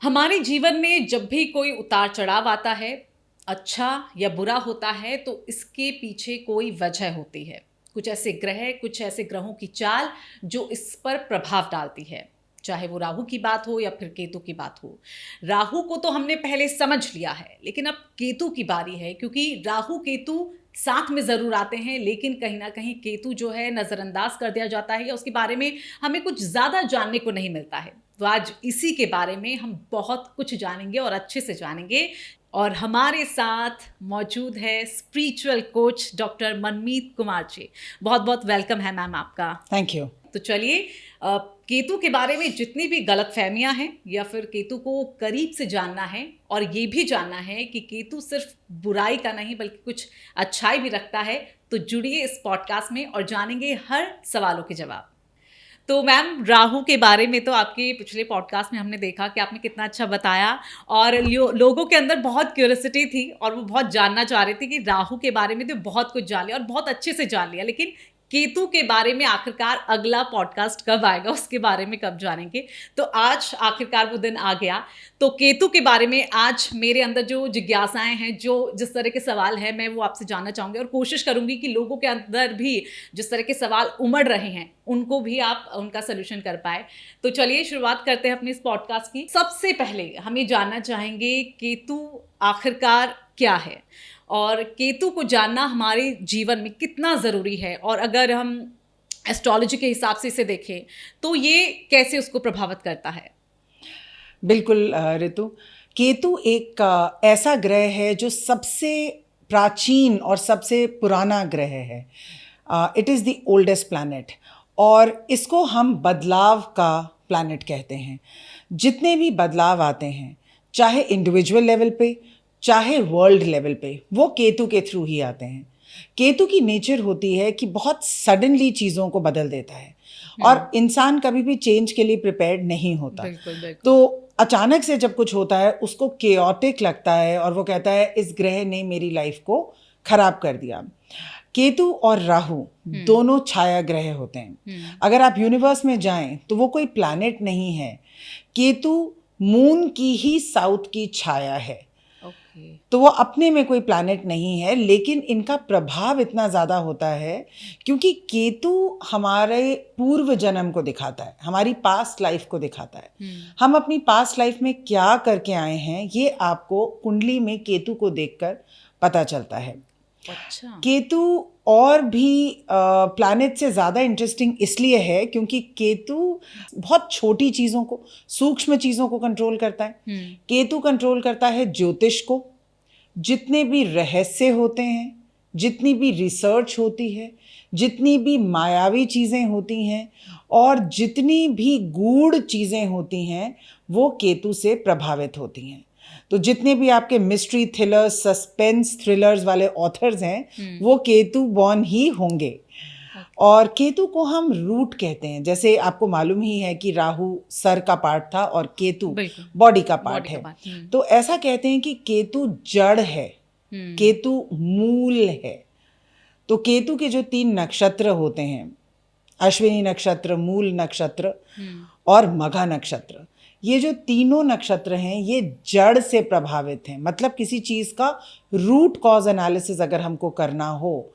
हमारे जीवन में जब भी कोई उतार चढ़ाव आता है, अच्छा या बुरा होता है, तो इसके पीछे कोई वजह होती है। कुछ ऐसे ग्रहों की चाल जो इस पर प्रभाव डालती है। चाहे वो राहु की बात हो या फिर केतु की बात हो। राहु को तो हमने पहले समझ लिया है, लेकिन अब केतु की बारी है, क्योंकि राहु केतु साथ में ज़रूर आते हैं, लेकिन कहीं ना कहीं केतु जो है नज़रअंदाज कर दिया जाता है या उसके बारे में हमें कुछ ज़्यादा जानने को नहीं मिलता है। तो आज इसी के बारे में हम बहुत कुछ जानेंगे और अच्छे से जानेंगे। और हमारे साथ मौजूद है स्पिरिचुअल कोच डॉक्टर मनमीत कुमार जी। बहुत बहुत वेलकम है मैम आपका। Thank you. तो चलिए, केतु के बारे में जितनी भी गलतफहमियां हैं या फिर केतु को करीब से जानना है और ये भी जानना है कि केतु सिर्फ बुराई का नहीं बल्कि कुछ अच्छाई भी रखता है, तो जुड़िए इस पॉडकास्ट में और जानेंगे हर सवालों के जवाब। तो मैम, राहु के बारे में तो आपके पिछले पॉडकास्ट में हमने देखा कि आपने कितना अच्छा बताया और लोगों के अंदर बहुत क्यूरियोसिटी थी और वो बहुत जानना चाह रहे थे कि राहु के बारे में तो बहुत कुछ जान लिया और बहुत अच्छे से जान लिया, लेकिन केतु के बारे में आखिरकार अगला पॉडकास्ट कब आएगा, उसके बारे में कब जानेंगे। तो आज आखिरकार वो दिन आ गया। तो केतु के बारे में आज मेरे अंदर जो जिज्ञासाएं हैं, जो जिस तरह के सवाल हैं, मैं वो आपसे जानना चाहूँगी और कोशिश करूँगी कि लोगों के अंदर भी जिस तरह के सवाल उमड़ रहे हैं उनको भी आप उनका सोल्यूशन कर पाए। तो चलिए शुरुआत करते हैं अपनी इस पॉडकास्ट की। सबसे पहले हम ये जानना चाहेंगे केतु आखिरकार क्या है और केतु को जानना हमारे जीवन में कितना ज़रूरी है, और अगर हम एस्ट्रोलॉजी के हिसाब से इसे देखें तो ये कैसे उसको प्रभावित करता है। बिल्कुल ऋतु, केतु एक ऐसा ग्रह है जो सबसे प्राचीन और सबसे पुराना ग्रह है। It is the oldest planet और इसको हम बदलाव का प्लैनेट कहते हैं। जितने भी बदलाव आते हैं, चाहे इंडिविजुअल लेवल पे चाहे वर्ल्ड लेवल पे, वो केतु के थ्रू ही आते हैं। केतु की नेचर होती है कि बहुत सडनली चीज़ों को बदल देता है और इंसान कभी भी चेंज के लिए प्रिपेयर्ड नहीं होता। बिल्कुल। तो अचानक से जब कुछ होता है उसको केओटिक लगता है और वो कहता है इस ग्रह ने मेरी लाइफ को खराब कर दिया। केतु और राहु दोनों छाया ग्रह होते हैं। अगर आप यूनिवर्स में जाएं तो वो कोई प्लैनेट नहीं है। केतु मून की ही साउथ की छाया है। तो वो अपने में कोई प्लैनेट नहीं है, लेकिन इनका प्रभाव इतना ज़्यादा होता है क्योंकि केतु हमारे पूर्व जन्म को दिखाता है, हमारी पास्ट लाइफ को दिखाता है। हम अपनी पास्ट लाइफ में क्या करके आए हैं ये आपको कुंडली में केतु को देखकर पता चलता है। अच्छा। केतु और भी प्लैनेट से ज़्यादा इंटरेस्टिंग इसलिए है क्योंकि केतु बहुत छोटी चीज़ों को, सूक्ष्म चीज़ों को कंट्रोल करता है। केतु कंट्रोल करता है ज्योतिष को। जितने भी रहस्य होते हैं, जितनी भी रिसर्च होती है, जितनी भी मायावी चीज़ें होती हैं और जितनी भी गूढ़ चीज़ें होती हैं, वो केतु से प्रभावित होती हैं। तो जितने भी आपके मिस्ट्री थ्रिलर्स, सस्पेंस थ्रिलर्स वाले ऑथर्स हैं, वो केतु बॉर्न ही होंगे। और केतु को हम रूट कहते हैं। जैसे आपको मालूम ही है कि राहु सर का पार्ट था और केतु बॉडी का पार्ट है। तो ऐसा कहते हैं कि केतु जड़ है, केतु मूल है। तो केतु के जो 3 नक्षत्र होते हैं, अश्विनी नक्षत्र, मूल नक्षत्र और मघा नक्षत्र, ये जो तीनों नक्षत्र हैं ये जड़ से प्रभावित हैं। मतलब किसी चीज़ का रूट कॉज एनालिसिस अगर हमको करना हो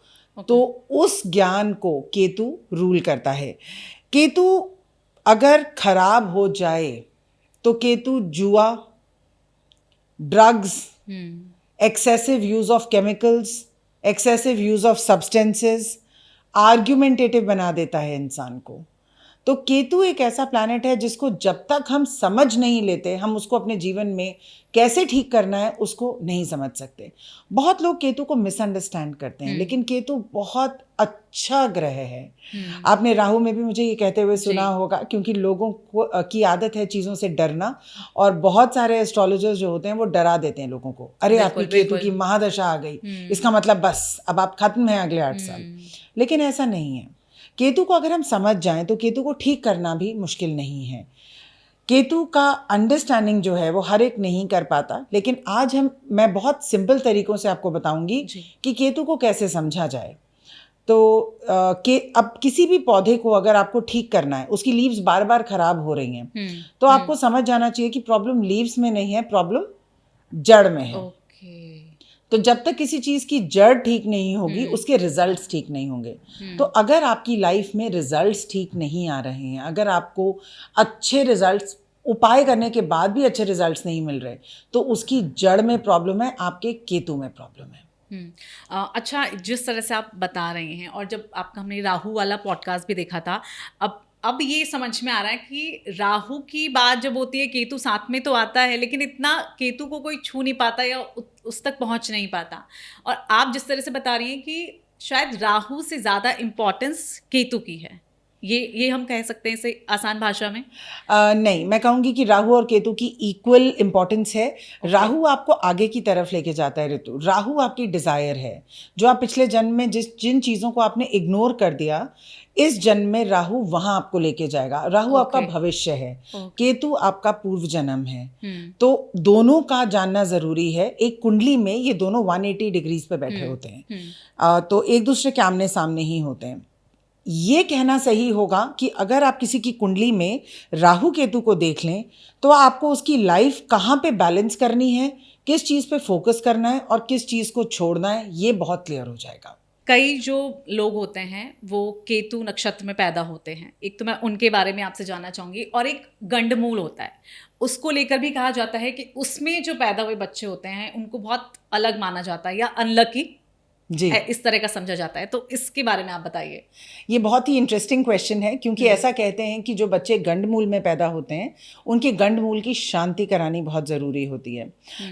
तो उस ज्ञान को केतु रूल करता है। केतु अगर खराब हो जाए तो केतु जुआ, drugs, excessive use of chemicals, excessive use of substances, argumentative बना देता है इंसान को। तो केतु एक ऐसा प्लैनेट है जिसको जब तक हम समझ नहीं लेते, हम उसको अपने जीवन में कैसे ठीक करना है उसको नहीं समझ सकते। बहुत लोग केतु को मिसअंडरस्टैंड करते हैं, लेकिन केतु बहुत अच्छा ग्रह है। आपने राहु में भी मुझे ये कहते हुए सुना होगा, क्योंकि लोगों को की आदत है चीज़ों से डरना, और बहुत सारे एस्ट्रोलॉजर्स जो होते हैं वो डरा देते हैं लोगों को। अरे आपकी केतु की महादशा आ गई, इसका मतलब बस अब आप खत्म हैं अगले 8 साल। लेकिन ऐसा नहीं है। केतु को अगर हम समझ जाएं तो केतु को ठीक करना भी मुश्किल नहीं है। केतु का अंडरस्टैंडिंग जो है वो हर एक नहीं कर पाता, लेकिन आज मैं बहुत सिंपल तरीकों से आपको बताऊंगी कि केतु को कैसे समझा जाए। तो अब किसी भी पौधे को अगर आपको ठीक करना है, उसकी लीव्स बार बार खराब हो रही हैं, तो आपको समझ जाना चाहिए कि प्रॉब्लम लीव्स में नहीं है, प्रॉब्लम जड़ में है। तो जब तक किसी चीज की जड़ ठीक नहीं होगी, उसके रिजल्ट्स ठीक नहीं होंगे। तो अगर आपकी लाइफ में रिजल्ट्स ठीक नहीं आ रहे हैं, अगर आपको अच्छे रिजल्ट्स, उपाय करने के बाद भी अच्छे रिजल्ट्स नहीं मिल रहे, तो उसकी जड़ में प्रॉब्लम है, आपके केतु में प्रॉब्लम है। अच्छा, जिस तरह से आप बता रहे हैं, और जब आपका हमने राहु वाला पॉडकास्ट भी देखा था, अब ये समझ में आ रहा है कि राहु की बात जब होती है, केतु साथ में तो आता है, लेकिन इतना केतु को कोई छू नहीं पाता या उस तक पहुंच नहीं पाता। और आप जिस तरह से बता रही हैं कि शायद राहु से ज़्यादा इम्पोर्टेंस केतु की है, ये हम कह सकते हैं इसे आसान भाषा में? नहीं, मैं कहूँगी कि राहु और केतु की इक्वल इम्पोर्टेंस है। राहु आपको आगे की तरफ लेके जाता है ऋतु। राहु आपकी डिज़ायर है, जो आप पिछले जन्म में जिन चीज़ों को आपने इग्नोर कर दिया, इस जन्म में राहु वहाँ आपको लेके जाएगा। राहु आपका भविष्य है, केतु आपका पूर्व जन्म है। तो दोनों का जानना ज़रूरी है। एक कुंडली में ये दोनों 180 डिग्रीज पे बैठे होते हैं, तो एक दूसरे के आमने सामने ही होते हैं। ये कहना सही होगा कि अगर आप किसी की कुंडली में राहु केतु को देख लें, तो आपको उसकी लाइफ कहाँ पे बैलेंस करनी है, किस चीज़ पे फोकस करना है और किस चीज़ को छोड़ना है, ये बहुत क्लियर हो जाएगा। कई जो लोग होते हैं वो केतु नक्षत्र में पैदा होते हैं, एक तो मैं उनके बारे में आपसे जानना चाहूँगी, और एक गंडमूल होता है, उसको लेकर भी कहा जाता है कि उसमें जो पैदा हुए बच्चे होते हैं उनको बहुत अलग माना जाता है या अनलकी जी, इस तरह का समझा जाता है। तो इसके बारे में आप बताइए। ये बहुत ही इंटरेस्टिंग क्वेश्चन है, क्योंकि ऐसा कहते हैं कि जो बच्चे गंडमूल में पैदा होते हैं, उनके गंडमूल की शांति करानी बहुत ज़रूरी होती है।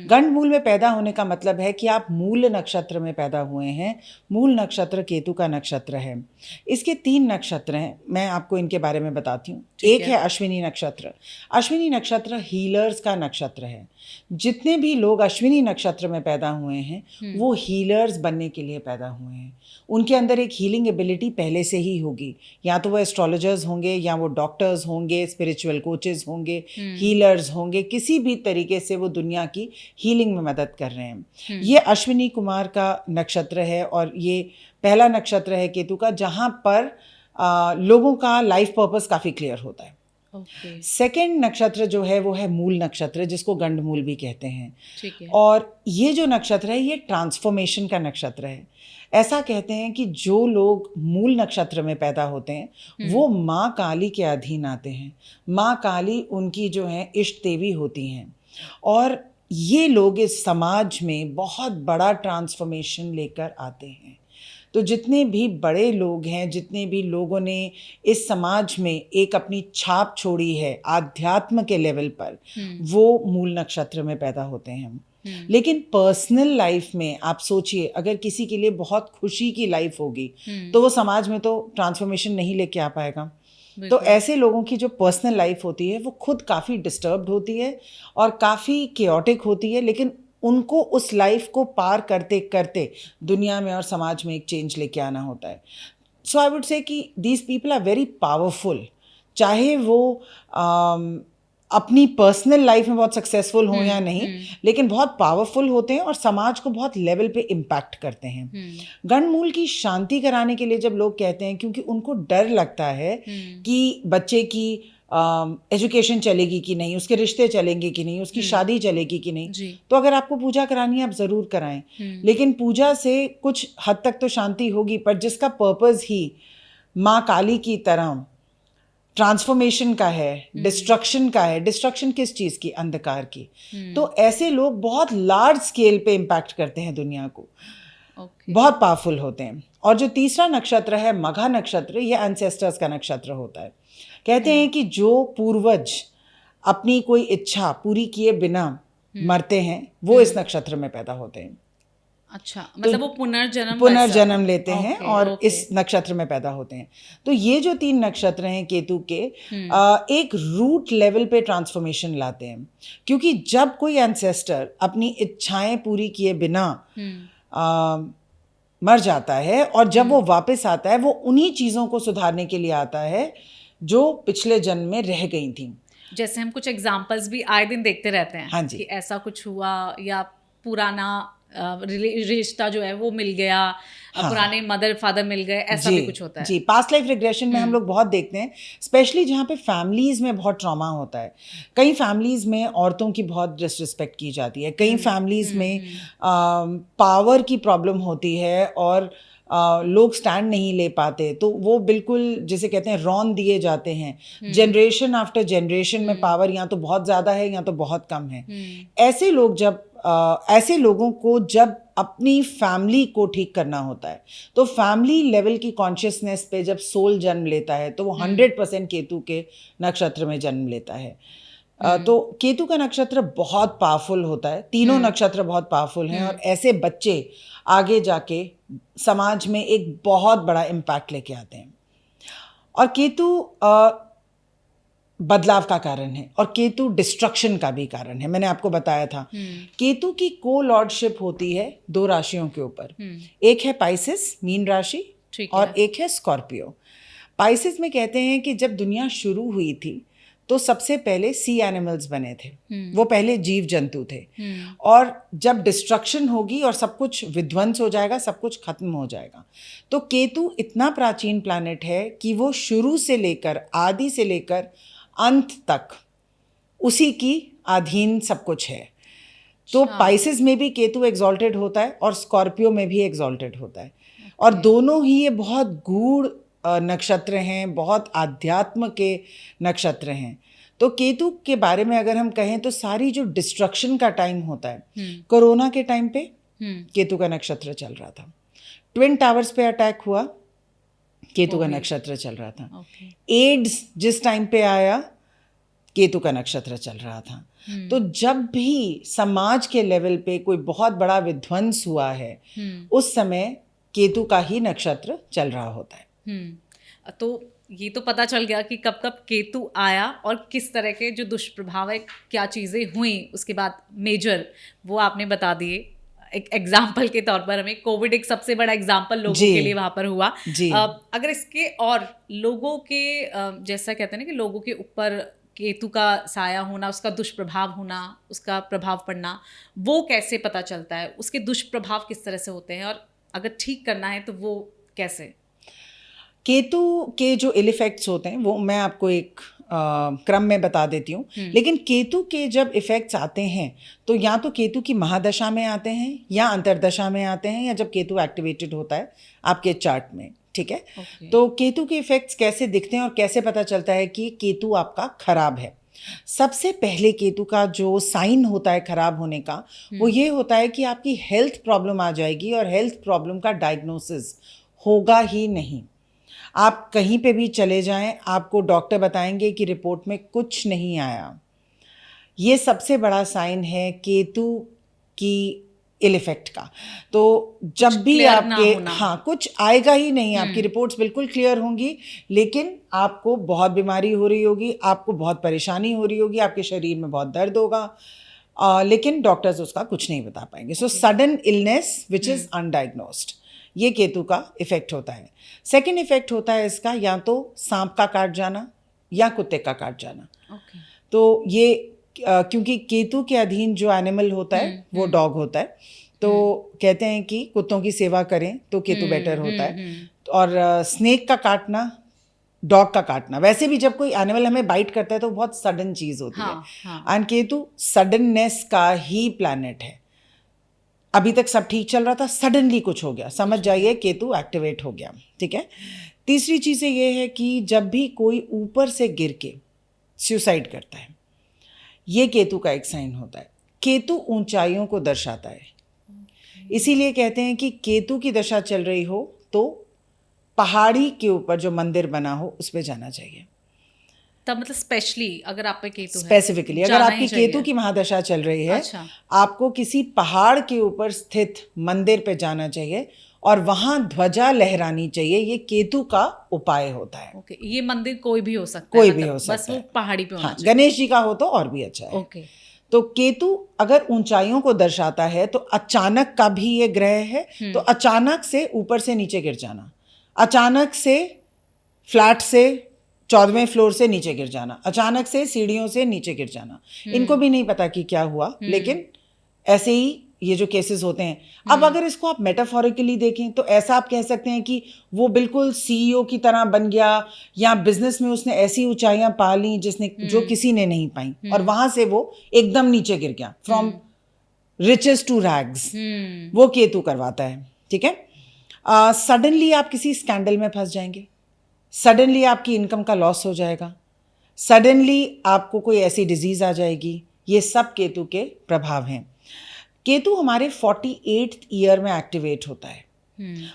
गंडमूल में पैदा होने का मतलब है कि आप मूल नक्षत्र में पैदा हुए हैं। मूल नक्षत्र केतु का नक्षत्र है। इसके 3 नक्षत्र हैं, मैं आपको इनके बारे में बताती हूँ। एक है अश्विनी नक्षत्र। अश्विनी नक्षत्र हीलर्स का नक्षत्र है। जितने भी लोग अश्विनी नक्षत्र में पैदा हुए हैं, वो हीलर्स बनने के लिए पैदा हुए हैं। उनके अंदर एक हीलिंग एबिलिटी पहले से ही होगी, या तो वो एस्ट्रोलॉजर्स होंगे, या वो डॉक्टर्स होंगे, स्पिरिचुअल कोचेस होंगे, हीलर्स होंगे, किसी भी तरीके से वो दुनिया की हीलिंग में मदद कर रहे हैं। ये अश्विनी कुमार का नक्षत्र है, और ये पहला नक्षत्र है केतु का, जहाँ पर लोगों का लाइफ पर्पस काफ़ी क्लियर होता है। सेकेंड नक्षत्र जो है वो है मूल नक्षत्र, जिसको गंडमूल भी कहते हैं। ठीक है। और ये जो नक्षत्र है, ये ट्रांसफॉर्मेशन का नक्षत्र है। ऐसा कहते हैं कि जो लोग मूल नक्षत्र में पैदा होते हैं, वो माँ काली के अधीन आते हैं। माँ काली उनकी जो है इष्ट देवी होती हैं, और ये लोग इस समाज में बहुत बड़ा ट्रांसफॉर्मेशन लेकर आते हैं। तो जितने भी बड़े लोग हैं, जितने भी लोगों ने इस समाज में एक अपनी छाप छोड़ी है आध्यात्म के लेवल पर, वो मूल नक्षत्र में पैदा होते हैं। लेकिन पर्सनल लाइफ में आप सोचिए, अगर किसी के लिए बहुत खुशी की लाइफ होगी, तो वो समाज में तो ट्रांसफॉर्मेशन नहीं लेके आ पाएगा। तो ऐसे लोगों की जो पर्सनल लाइफ होती है, वो खुद काफ़ी डिस्टर्ब्ड होती है और काफ़ी केओटिक होती है, लेकिन उनको उस लाइफ को पार करते करते दुनिया में और समाज में एक चेंज लेके आना होता है। सो आई वुड से कि these people are very powerful, चाहे वो अपनी पर्सनल लाइफ में बहुत सक्सेसफुल हो या नहीं, लेकिन बहुत पावरफुल होते हैं और समाज को बहुत लेवल पे इम्पैक्ट करते हैं। गंडमूल की शांति कराने के लिए जब लोग कहते हैं, क्योंकि उनको डर लगता है कि बच्चे की एजुकेशन चलेगी कि नहीं, उसके रिश्ते चलेंगे कि नहीं, उसकी शादी चलेगी कि नहीं, तो अगर आपको पूजा करानी है, आप ज़रूर कराएं। लेकिन पूजा से कुछ हद तक तो शांति होगी, पर जिसका पर्पस ही माँ काली की तरह ट्रांसफॉर्मेशन का है, डिस्ट्रक्शन का है। डिस्ट्रक्शन किस चीज़ की? अंधकार की। तो ऐसे लोग बहुत लार्ज स्केल पे इम्पैक्ट करते हैं दुनिया को, बहुत पावरफुल होते हैं। और जो तीसरा नक्षत्र है मघा नक्षत्र, ये एंसेस्टर्स का नक्षत्र होता है। कहते हैं कि जो पूर्वज अपनी कोई इच्छा पूरी किए बिना मरते हैं, वो इस नक्षत्र में पैदा होते हैं। अच्छा, मतलब वो पुनर्जन्म लेते हैं और इस नक्षत्र में पैदा होते हैं। तो ये जो 3 नक्षत्र हैं केतु के, एक रूट लेवल पे ट्रांसफॉर्मेशन लाते हैं, क्योंकि जब कोई एंसेस्टर अपनी इच्छाएं पूरी किए बिना मर जाता है, और जब वो वापस आता है, वो उन्हीं चीज़ों को सुधारने के लिए आता है जो पिछले जन्म में रह गई थी। जैसे हम कुछ एग्जाम्पल्स भी आए दिन देखते रहते हैं। हाँ जी। कि ऐसा कुछ हुआ, या पुराना रिश्ता जो है वो मिल गया, हाँ। पुराने मदर फादर मिल गए, ऐसा भी कुछ होता है? जी, पास्ट लाइफ रिग्रेशन में हम लोग बहुत देखते हैं, स्पेशली जहाँ पे फैमिलीज में बहुत ट्रॉमा होता है। कई फैमिलीज में औरतों की बहुत डिसरिस्पेक्ट की जाती है, कई फैमिलीज में पावर की प्रॉब्लम होती है और लोग स्टैंड नहीं ले पाते, तो वो बिल्कुल जिसे कहते हैं रौन दिए जाते हैं। जनरेशन आफ्टर जनरेशन में पावर या तो बहुत ज़्यादा है या तो बहुत कम है। ऐसे लोग जब ऐसे लोगों को जब अपनी फैमिली को ठीक करना होता है, तो फैमिली लेवल की कॉन्शियसनेस पे जब सोल जन्म लेता है तो वो 100% केतु के नक्षत्र में जन्म लेता है। तो केतु का नक्षत्र बहुत पावरफुल होता है, तीनों नक्षत्र बहुत पावरफुल हैं और ऐसे बच्चे आगे जाके समाज में एक बहुत बड़ा इम्पैक्ट लेके आते हैं। और केतु बदलाव का कारण है और केतु डिस्ट्रक्शन का भी कारण है। मैंने आपको बताया था केतु की को लॉर्डशिप होती है 2 राशियों के ऊपर, एक है पाइसेस मीन राशि और एक है स्कॉर्पियो। पाइसेस में कहते हैं कि जब दुनिया शुरू हुई थी तो सबसे पहले सी एनिमल्स बने थे, वो पहले जीव जंतु थे, और जब डिस्ट्रक्शन होगी और सब कुछ विध्वंस हो जाएगा, सब कुछ खत्म हो जाएगा। तो केतु इतना प्राचीन प्लैनेट है कि वो शुरू से लेकर आदि से लेकर अंत तक उसी की अधीन सब कुछ है। तो पाइसेस में भी केतु एग्जॉल्टेड होता है और स्कॉर्पियो में भी एग्जॉल्टेड होता है, और दोनों ही ये बहुत गूढ़ नक्षत्र हैं, बहुत आध्यात्म के नक्षत्र हैं। तो केतु के बारे में अगर हम कहें तो सारी जो डिस्ट्रक्शन का टाइम होता है, कोरोना के टाइम पे केतु का नक्षत्र चल रहा था, ट्विन टावर्स पे अटैक हुआ, केतु का नक्षत्र चल रहा था, एड्स जिस टाइम पे आया केतु का नक्षत्र चल रहा था। तो जब भी समाज के लेवल पे कोई बहुत बड़ा विध्वंस हुआ है, उस समय केतु का ही नक्षत्र चल रहा होता है। तो ये तो पता चल गया कि कब कब केतु आया और किस तरह के जो दुष्प्रभाव है, क्या चीज़ें हुई उसके बाद मेजर, वो आपने बता दिए। एक एग्जाम्पल के तौर पर हमें कोविड एक सबसे बड़ा एग्जाम्पल लोगों के लिए वहाँ पर हुआ। अगर इसके और लोगों के जैसा कहते हैं ना कि लोगों के ऊपर केतु का साया होना, उसका दुष्प्रभाव होना, उसका प्रभाव पड़ना, वो कैसे पता चलता है, उसके दुष्प्रभाव किस तरह से होते हैं, और अगर ठीक करना है तो वो कैसे? केतु के जो इल इफेक्ट्स होते हैं वो मैं आपको एक क्रम में बता देती हूँ, लेकिन केतु के जब इफेक्ट्स आते हैं तो या तो केतु की महादशा में आते हैं या अंतर्दशा में आते हैं, या जब केतु एक्टिवेटेड होता है आपके चार्ट में, ठीक है। तो केतु के इफेक्ट्स कैसे दिखते हैं और कैसे पता चलता है कि केतु आपका खराब है? सबसे पहले केतु का जो साइन होता है खराब होने का, वो ये होता है कि आपकी हेल्थ प्रॉब्लम आ जाएगी और हेल्थ प्रॉब्लम का डायग्नोसिस होगा ही नहीं। आप कहीं पे भी चले जाएं, आपको डॉक्टर बताएंगे कि रिपोर्ट में कुछ नहीं आया। ये सबसे बड़ा साइन है केतु की इल इफेक्ट का। तो जब भी आपके कुछ आएगा ही नहीं, आपकी रिपोर्ट्स बिल्कुल क्लियर होंगी, लेकिन आपको बहुत बीमारी हो रही होगी, आपको बहुत परेशानी हो रही होगी, आपके शरीर में बहुत दर्द होगा, लेकिन डॉक्टर्स उसका कुछ नहीं बता पाएंगे। So sudden illness which is undiagnosed, ये केतु का इफेक्ट होता है। सेकंड इफेक्ट होता है इसका या तो सांप का काट जाना या कुत्ते का काट जाना। तो ये क्योंकि केतु के अधीन जो एनिमल होता है वो डॉग होता है, तो कहते हैं कि कुत्तों की सेवा करें तो केतु बेटर होता है। और स्नेक का काटना, डॉग का काटना, वैसे भी जब कोई एनिमल हमें बाइट करता है तो बहुत सडन चीज होती है, एंड केतु सडननेस का ही प्लैनेट है। अभी तक सब ठीक चल रहा था, सडनली कुछ हो गया, समझ जाइए केतु एक्टिवेट हो गया, ठीक है। तीसरी चीज़ ये है कि जब भी कोई ऊपर से गिर के सुसाइड करता है, ये केतु का एक साइन होता है। केतु ऊंचाइयों को दर्शाता है, इसीलिए कहते हैं कि केतु की दशा चल रही हो तो पहाड़ी के ऊपर जो मंदिर बना हो उस पर जाना चाहिए। तब मतलब स्पेशली अगर आप पे केतु है, स्पेसिफिकली अगर आपकी केतु की महादशा चल रही है, आपको किसी पहाड़ के ऊपर स्थित मंदिर पे जाना चाहिए और वहां ध्वजा लहरानी चाहिए। ये केतु का उपाय होता है। ओके, ये मंदिर कोई भी हो सकता है, कोई भी हो सकता है, बस वो पहाड़ी पे होना चाहिए। गणेश जी का हो तो और भी अच्छा है। ओके, तो केतु अगर ऊंचाइयों को दर्शाता है तो अचानक का भी ये ग्रह है, तो अचानक से ऊपर से नीचे गिर जाना, अचानक से फ्लैट से 14वें फ्लोर से नीचे गिर जाना, अचानक से सीढ़ियों से नीचे गिर जाना, इनको भी नहीं पता कि क्या हुआ, लेकिन ऐसे ही ये जो केसेस होते हैं, अब अगर इसको आप मेटाफोरिकली देखें तो ऐसा आप कह सकते हैं कि वो बिल्कुल सीईओ की तरह बन गया, या बिजनेस में उसने ऐसी ऊंचाइयां पा ली जिसने जो किसी ने नहीं पाई, और वहां से वो एकदम नीचे गिर गया, फ्रॉम रिचेस टू रैग्स। वो केतु करवाता है, ठीक है। सडनली आप किसी स्कैंडल में फंस जाएंगे, सडनली आपकी इनकम का लॉस हो जाएगा, सडनली आपको कोई ऐसी डिजीज आ जाएगी। ये सब केतु के प्रभाव हैं। केतु हमारे 48th ईयर में एक्टिवेट होता है,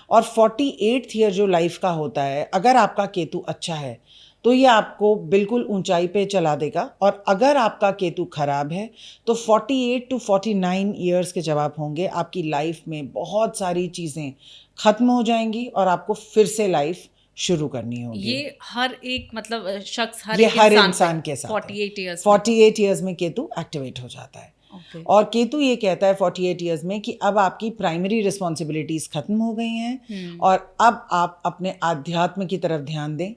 और 48th ईयर जो लाइफ का होता है, अगर आपका केतु अच्छा है तो ये आपको बिल्कुल ऊंचाई पे चला देगा, और अगर आपका केतु खराब है तो 48 to 49 ईयर्स के जब आप होंगे, आपकी लाइफ में बहुत सारी चीज़ें ख़त्म हो जाएंगी और आपको फिर से लाइफ शुरू करनी होगी। ये हर एक मतलब शख्स, ये हर इंसान के साथ 48 ईयर्स में केतु एक्टिवेट हो जाता है। Okay. और केतु ये कहता है 48 ईयर्स में कि अब आपकी प्राइमरी रिस्पॉन्सिबिलिटीज खत्म हो गई हैं, और अब आप अपने आध्यात्म की तरफ ध्यान दें।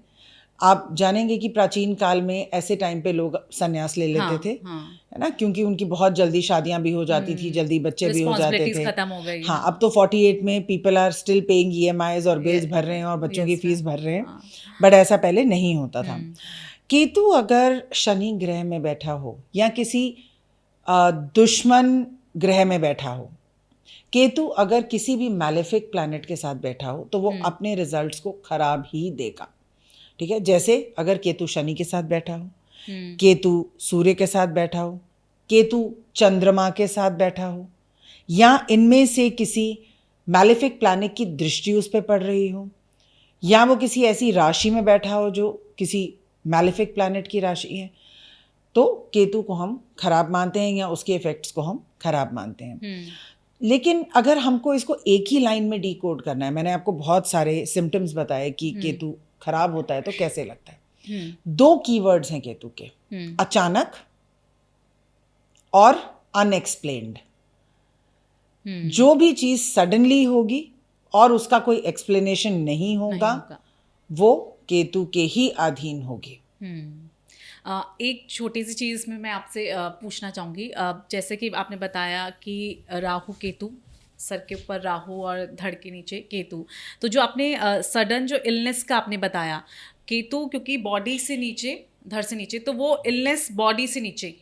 आप जानेंगे कि प्राचीन काल में ऐसे टाइम पे लोग संन्यास ले लेते थे, है ना, क्योंकि उनकी बहुत जल्दी शादियां भी हो जाती थी, जल्दी बच्चे भी हो जाते थे, खत्म हो गई। हाँ, अब तो 48 में people are still paying EMIs और बिल्स भर रहे हैं और बच्चों की फीस भर रहे हैं, बट ऐसा पहले नहीं होता था। केतु अगर शनि ग्रह में बैठा हो या किसी दुश्मन ग्रह में बैठा हो, केतु अगर किसी भी मैलेफिक प्लैनेट के साथ बैठा हो, तो वो अपने रिजल्ट्स को खराब ही देगा, ठीक है। जैसे अगर केतु शनि के साथ बैठा हो, केतु सूर्य के साथ बैठा हो, केतु चंद्रमा के साथ बैठा हो, या इनमें से किसी मैलेफिक प्लैनेट की दृष्टि उस पर पड़ रही हो, या वो किसी ऐसी राशि में बैठा हो जो किसी मैलेफिक प्लैनेट की राशि है, तो केतु को हम खराब मानते हैं या उसके इफेक्ट्स को हम खराब मानते हैं। लेकिन अगर हमको इसको एक ही लाइन में डिकोड करना है, मैंने आपको बहुत सारे सिम्टम्स बताए कि केतु खराब होता है तो कैसे लगता है। 2 कीवर्ड्स हैं केतु के, अचानक और अनएक्सप्लेन्ड। जो भी चीज सडनली होगी और उसका कोई एक्सप्लेनेशन नहीं होगा, वो केतु के ही अधीन होगी। एक छोटी सी चीज़ में मैं आपसे पूछना चाहूँगी, जैसे कि आपने बताया कि राहु केतु, सर के ऊपर राहु और धड़ के नीचे केतु, तो जो आपने सडन जो इलनेस का आपने बताया, केतु क्योंकि बॉडी से नीचे, धड़ से नीचे, तो वो इलनेस बॉडी से नीचे,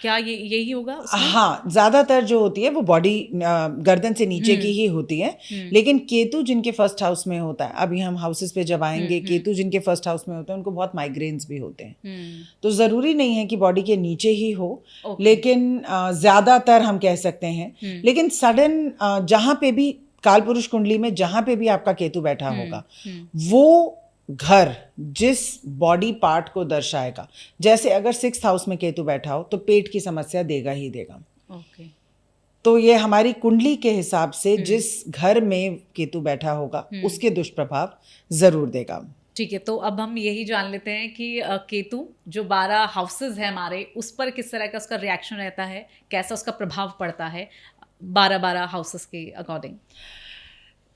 क्या ये यही होगा उसमें? हाँ, ज्यादातर जो होती है वो बॉडी गर्दन से नीचे की ही होती है, लेकिन केतु जिनके फर्स्ट हाउस में होता है, अभी हम हाउसेस पे जब आएंगे, केतु जिनके फर्स्ट हाउस में होते हैं उनको बहुत माइग्रेन्स भी होते हैं। तो जरूरी नहीं है कि बॉडी के नीचे ही हो, लेकिन ज्यादातर हम कह सकते हैं। लेकिन सडन जहाँ पे भी कालपुरुष कुंडली में जहाँ पे भी आपका केतु बैठा होगा, वो घर जिस बॉडी पार्ट को दर्शाएगा, जैसे अगर 6th हाउस में केतु बैठा हो तो पेट की समस्या देगा ही देगा। ओके। तो ये हमारी कुंडली के हिसाब से जिस घर में केतु बैठा होगा उसके दुष्प्रभाव जरूर देगा। ठीक है, तो अब हम यही जान लेते हैं कि केतु जो 12 हाउसेस है हमारे, उस पर किस तरह का उसका रिएक्शन रहता है, कैसा उसका प्रभाव पड़ता है 12 हाउसेस के अकॉर्डिंग।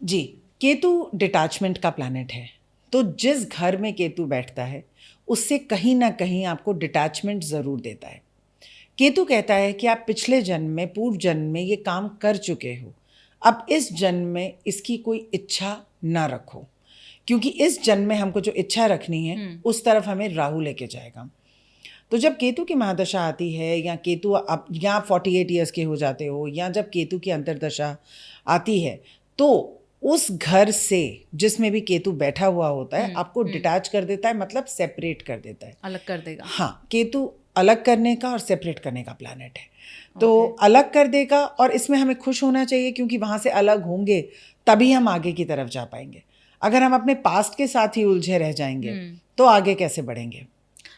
जी, केतु डिटैचमेंट का प्लैनेट है, तो जिस घर में केतु बैठता है उससे कहीं ना कहीं आपको डिटैचमेंट ज़रूर देता है। केतु कहता है कि आप पिछले जन्म में, पूर्व जन्म में ये काम कर चुके हो, अब इस जन्म में इसकी कोई इच्छा ना रखो, क्योंकि इस जन्म में हमको जो इच्छा रखनी है उस तरफ हमें राहु लेके जाएगा। तो जब केतु की महादशा आती है, या केतु आप या 48 ईयर्स के हो जाते हो, या जब केतु की अंतर्दशा आती है, तो उस घर से जिसमें भी केतु बैठा हुआ होता है आपको डिटैच कर देता है, मतलब सेपरेट कर देता है, अलग कर देगा। हाँ, केतु अलग करने का और सेपरेट करने का प्लैनेट है, तो अलग कर देगा। और इसमें हमें खुश होना चाहिए, क्योंकि वहाँ से अलग होंगे तभी हम आगे की तरफ जा पाएंगे। अगर हम अपने पास्ट के साथ ही उलझे रह जाएंगे तो आगे कैसे बढ़ेंगे।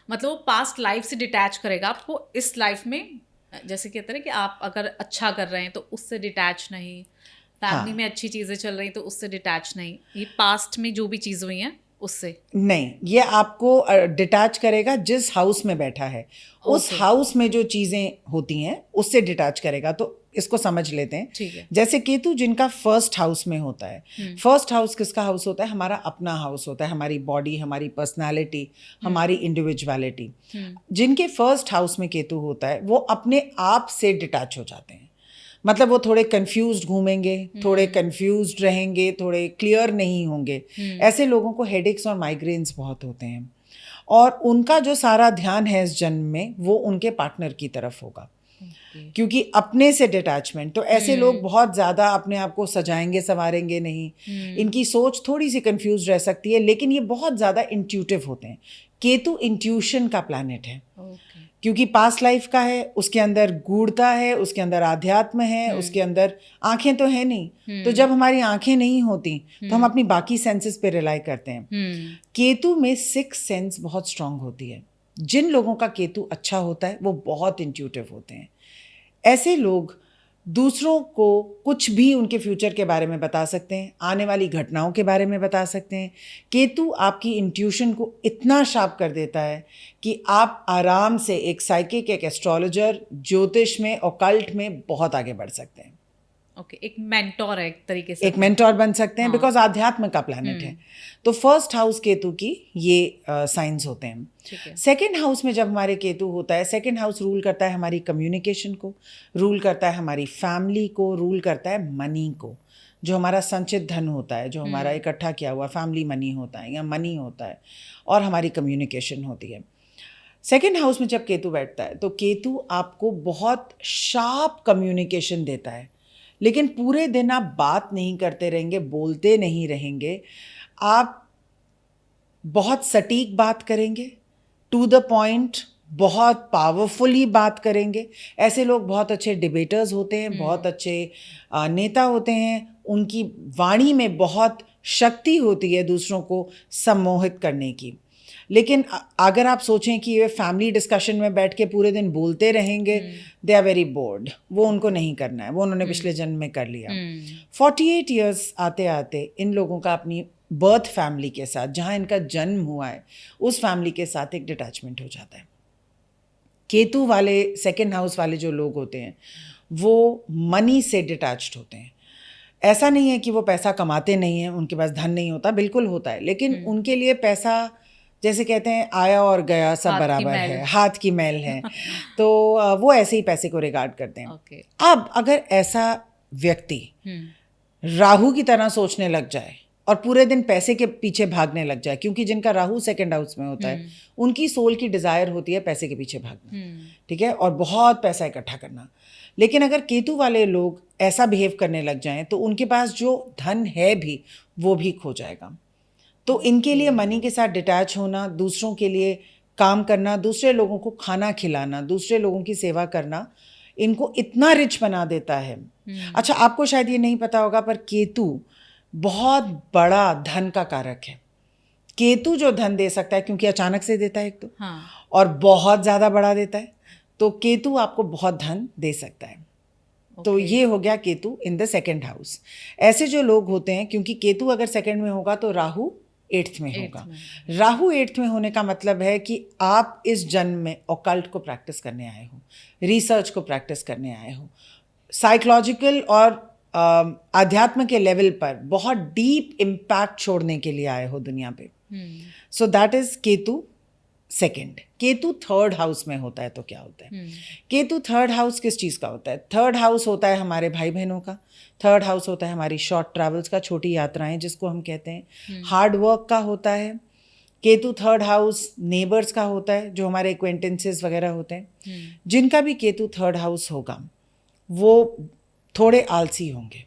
मतलब वो पास्ट लाइफ से डिटैच करेगा आपको इस लाइफ में, जैसे कहते हैं कि आप अगर अच्छा कर रहे हैं तो उससे डिटैच नहीं, फैमिली में अच्छी चीज़ें चल रही तो उससे डिटैच नहीं, ये पास्ट में जो भी चीज़ हुई हैं उससे नहीं, ये आपको डिटैच करेगा जिस हाउस में बैठा है, उस हाउस में जो चीज़ें होती हैं उससे डिटैच करेगा। तो इसको समझ लेते हैं। ठीक है। जैसे केतु जिनका फर्स्ट हाउस में होता है, फर्स्ट हाउस किसका हाउस होता है? हमारा अपना हाउस होता है, हमारी बॉडी, हमारी पर्सनालिटी, हमारी इंडिविजुअलिटी। जिनके फर्स्ट हाउस में केतु होता है वो अपने आप से डिटैच हो जाते हैं, मतलब वो थोड़े कंफ्यूज्ड घूमेंगे, थोड़े कंफ्यूज्ड रहेंगे, थोड़े क्लियर नहीं होंगे। ऐसे लोगों को हेडेक्स और माइग्रेन्स बहुत होते हैं, और उनका जो सारा ध्यान है इस जन्म में वो उनके पार्टनर की तरफ होगा, क्योंकि अपने से डिटैचमेंट। तो ऐसे लोग बहुत ज़्यादा अपने आप को सजाएंगे संवारेंगे नहीं, इनकी सोच थोड़ी सी कंफ्यूज रह सकती है, लेकिन ये बहुत ज़्यादा इंट्यूटिव होते हैं। केतु इंट्यूशन का प्लैनेट है, क्योंकि पास्ट लाइफ का है, उसके अंदर गूढ़ता है, उसके अंदर आध्यात्म है, उसके अंदर आंखें तो है नहीं। तो जब हमारी आंखें नहीं होती तो हम अपनी बाकी सेंसेस पे रिलाई करते हैं। केतु में सिक्स सेंस बहुत स्ट्रांग होती है। जिन लोगों का केतु अच्छा होता है वो बहुत इंट्यूटिव होते हैं। ऐसे लोग दूसरों को कुछ भी उनके फ्यूचर के बारे में बता सकते हैं, आने वाली घटनाओं के बारे में बता सकते हैं। केतु आपकी इंट्यूशन को इतना शार्प कर देता है कि आप आराम से एक साइकिक, एक एस्ट्रोलॉजर, ज्योतिष में, ऑकल्ट में बहुत आगे बढ़ सकते हैं। ओके, एक मेंटोर है एक तरीके से, एक मेंटोर बन सकते हैं, बिकॉज आध्यात्म का प्लैनेट है। तो फर्स्ट हाउस केतु की ये साइंस होते हैं। सेकेंड हाउस में जब हमारे केतु होता है, सेकेंड हाउस रूल करता है हमारी कम्युनिकेशन को, रूल करता है हमारी फैमिली को, रूल करता है मनी को। जो हमारा संचित धन होता है, जो हमारा इकट्ठा किया हुआ फैमिली मनी होता है या मनी होता है, और हमारी कम्युनिकेशन होती है। सेकेंड हाउस में जब केतु बैठता है तो केतु आपको बहुत शार्प कम्युनिकेशन देता है, लेकिन पूरे दिन आप बात नहीं करते रहेंगे, बोलते नहीं रहेंगे, आप बहुत सटीक बात करेंगे, टू द पॉइंट, बहुत पावरफुली बात करेंगे। ऐसे लोग बहुत अच्छे डिबेटर्स होते हैं, बहुत अच्छे नेता होते हैं। उनकी वाणी में बहुत शक्ति होती है दूसरों को सम्मोहित करने की। लेकिन अगर आप सोचें कि ये फैमिली डिस्कशन में बैठ के पूरे दिन बोलते रहेंगे, दे आर वेरी बोर्ड, वो उनको नहीं करना है, वो उन्होंने पिछले जन्म में कर लिया। 48 ईयर्स आते आते इन लोगों का अपनी बर्थ फैमिली के साथ, जहाँ इनका जन्म हुआ है, उस फैमिली के साथ एक डिटैचमेंट हो जाता है। केतु वाले सेकेंड हाउस वाले जो लोग होते हैं वो मनी से डिटैच्ड होते हैं। ऐसा नहीं है कि वो पैसा कमाते नहीं हैं, उनके पास धन नहीं होता, बिल्कुल होता है, लेकिन उनके लिए पैसा, जैसे कहते हैं आया और गया सब बराबर है, हाथ की मैल है। तो वो ऐसे ही पैसे को रिगार्ड करते हैं। अब अगर ऐसा व्यक्ति राहु की तरह सोचने लग जाए और पूरे दिन पैसे के पीछे भागने लग जाए, क्योंकि जिनका राहु सेकंड हाउस में होता है उनकी सोल की डिजायर होती है पैसे के पीछे भागना, ठीक है, और बहुत पैसा इकट्ठा करना। लेकिन अगर केतु वाले लोग ऐसा बिहेव करने लग जाएं तो उनके पास जो धन है भी वो भी खो जाएगा। तो इनके लिए मनी के साथ डिटैच होना, दूसरों के लिए काम करना, दूसरे लोगों को खाना खिलाना, दूसरे लोगों की सेवा करना, इनको इतना रिच बना देता है। अच्छा, आपको शायद ये नहीं पता होगा पर केतु बहुत बड़ा धन का कारक है। केतु जो धन दे सकता है, क्योंकि अचानक से देता है एक तो, और बहुत ज़्यादा बड़ा देता है, तो केतु आपको बहुत धन दे सकता है। तो ये हो गया Ketu in the second house. ऐसे जो लोग होते हैं, क्योंकि केतु अगर सेकेंड में होगा तो राहु 8th में होगा। राहु 8th में होने का मतलब है कि आप इस जन्म में ऑकल्ट को प्रैक्टिस करने आए हो, रिसर्च को प्रैक्टिस करने आए हो, साइकोलॉजिकल और आध्यात्म के लेवल पर बहुत डीप इम्पैक्ट छोड़ने के लिए आए हो दुनिया पे। So that is Ketu second. Ketu third house में होता है तो क्या होता है? केतु थर्ड हाउस किस चीज़ का होता है? थर्ड हाउस होता है हमारे भाई बहनों का, थर्ड हाउस होता है हमारी शॉर्ट ट्रैवल्स का, छोटी यात्राएं जिसको हम कहते हैं, हार्ड वर्क का होता है। केतु थर्ड हाउस नेबर्स का होता है, जो हमारे एक्वेंटेंसेस वगैरह होते हैं। जिनका भी केतु थर्ड हाउस होगा वो थोड़े आलसी होंगे,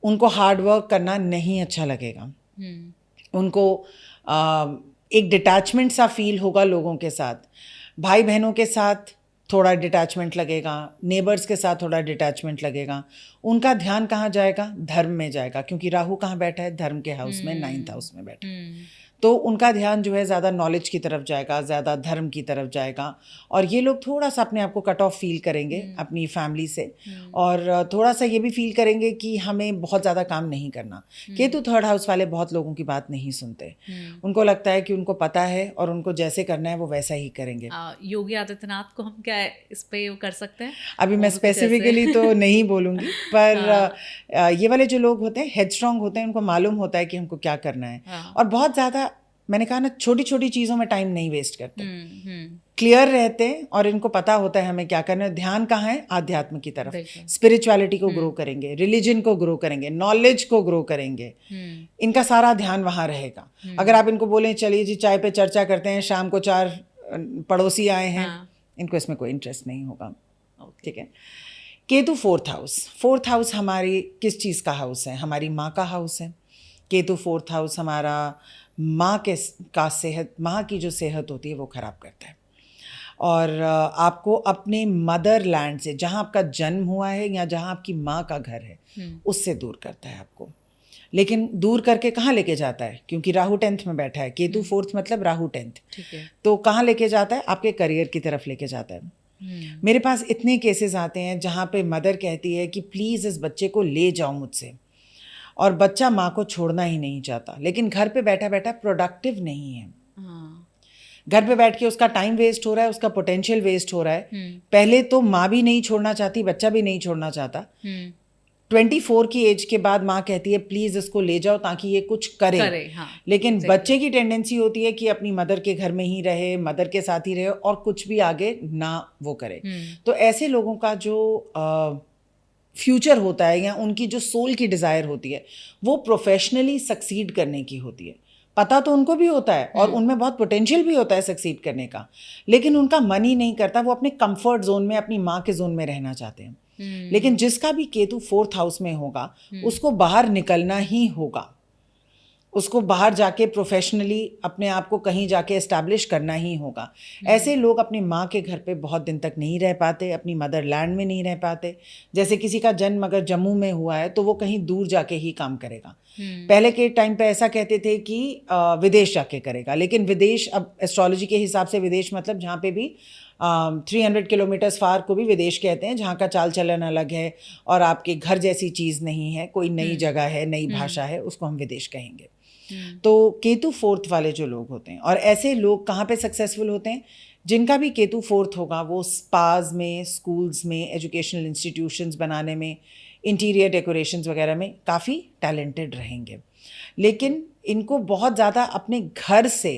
उनको हार्ड वर्क करना नहीं अच्छा लगेगा, उनको एक डिटैचमेंट सा फील होगा लोगों के साथ, भाई बहनों के साथ थोड़ा डिटैचमेंट लगेगा, नेबर्स के साथ थोड़ा डिटैचमेंट लगेगा। उनका ध्यान कहाँ जाएगा? धर्म में जाएगा, क्योंकि राहु कहाँ बैठा है? धर्म के हाउस में, 9th हाउस में बैठा है। तो उनका ध्यान जो है ज़्यादा नॉलेज की तरफ जाएगा, ज़्यादा धर्म की तरफ जाएगा, और ये लोग थोड़ा सा अपने आप को कट ऑफ फील करेंगे अपनी फैमिली से, और थोड़ा सा ये भी फील करेंगे कि हमें बहुत ज़्यादा काम नहीं करना। केतु थर्ड हाउस वाले बहुत लोगों की बात नहीं सुनते, उनको लगता है कि उनको पता है और उनको जैसे करना है वो वैसा ही करेंगे। योगी आदित्यनाथ को हम क्या इस पे कर सकते हैं? अभी मैं स्पेसिफिकली तो नहीं बोलूँगी, पर ये वाले जो लोग होते हैं हेडस्ट्रॉन्ग होते हैं, उनको मालूम होता है कि हमको क्या करना है, और बहुत ज़्यादा मैंने कहा ना, छोटी छोटी चीज़ों में टाइम नहीं वेस्ट करते, क्लियर रहते हैं और इनको पता होता है हमें क्या करना है। ध्यान कहाँ है? आध्यात्म की तरफ, स्पिरिचुअलिटी को ग्रो करेंगे, रिलीजन को ग्रो करेंगे, नॉलेज को ग्रो करेंगे, इनका सारा ध्यान वहाँ रहेगा। अगर आप इनको बोलें चलिए जी चाय पे चर्चा करते हैं, शाम को 4 पड़ोसी आए हैं, इनको इसमें कोई इंटरेस्ट नहीं होगा। ठीक है। केतु 4th हाउस हमारी किस चीज़ का हाउस है? हमारी माँ का हाउस है। केतु 4th हाउस हमारा माँ का सेहत, माँ की जो सेहत होती है वो ख़राब करता है। और आपको अपने मदर लैंड से, जहाँ आपका जन्म हुआ है या जहाँ आपकी माँ का घर है, उससे दूर करता है आपको। लेकिन दूर करके कहाँ लेके जाता है? क्योंकि राहु 10th में बैठा है, केतु 4th मतलब राहु 10th, तो कहाँ लेके जाता है? आपके करियर की तरफ लेके जाता है। मेरे पास इतने केसेस आते हैं जहाँ पे मदर कहती है कि प्लीज़ इस बच्चे को ले जाओ मुझसे, और बच्चा माँ को छोड़ना ही नहीं चाहता, लेकिन घर पे बैठा बैठा प्रोडक्टिव नहीं है। घर पे बैठ के उसका टाइम वेस्ट हो रहा है, उसका पोटेंशियल वेस्ट हो रहा है। पहले तो माँ भी नहीं छोड़ना चाहती, बच्चा भी नहीं छोड़ना चाहता। 24 की एज के बाद माँ कहती है प्लीज इसको ले जाओ ताकि ये कुछ करे। हाँ, लेकिन बच्चे की टेंडेंसी होती है कि अपनी मदर के घर में ही रहे, मदर के साथ ही रहे और कुछ भी आगे ना वो करे। तो ऐसे लोगों का जो फ्यूचर होता है या उनकी जो सोल की डिज़ायर होती है वो प्रोफेशनली सक्सीड करने की होती है। पता तो उनको भी होता है और उनमें बहुत पोटेंशियल भी होता है सक्सीड करने का, लेकिन उनका मन ही नहीं करता। वो अपने कंफर्ट जोन में, अपनी माँ के जोन में रहना चाहते हैं। लेकिन जिसका भी केतु 4th हाउस में होगा उसको बाहर निकलना ही होगा, उसको बाहर जाके प्रोफेशनली अपने आप को कहीं जाके एस्टैब्लिश करना ही होगा। ऐसे लोग अपनी माँ के घर पे बहुत दिन तक नहीं रह पाते, अपनी मदर लैंड में नहीं रह पाते। जैसे किसी का जन्म अगर जम्मू में हुआ है तो वो कहीं दूर जाके ही काम करेगा। पहले के टाइम पे ऐसा कहते थे कि विदेश जाके करेगा, लेकिन विदेश अब एस्ट्रोलॉजी के हिसाब से विदेश मतलब जहाँ पे भी 300 किलोमीटर्स फार को भी विदेश कहते हैं, जहाँ का चाल चलन अलग है और आपके घर जैसी चीज़ नहीं है, कोई नई जगह है, नई भाषा है, उसको हम विदेश कहेंगे। तो केतु 4th वाले जो लोग होते हैं, और ऐसे लोग कहाँ पे सक्सेसफुल होते हैं? जिनका भी केतु 4th होगा वो स्पाज में, स्कूल्स में, एजुकेशनल इंस्टीट्यूशंस बनाने में, इंटीरियर डेकोरेशंस वगैरह में काफ़ी टैलेंटेड रहेंगे। लेकिन इनको बहुत ज़्यादा अपने घर से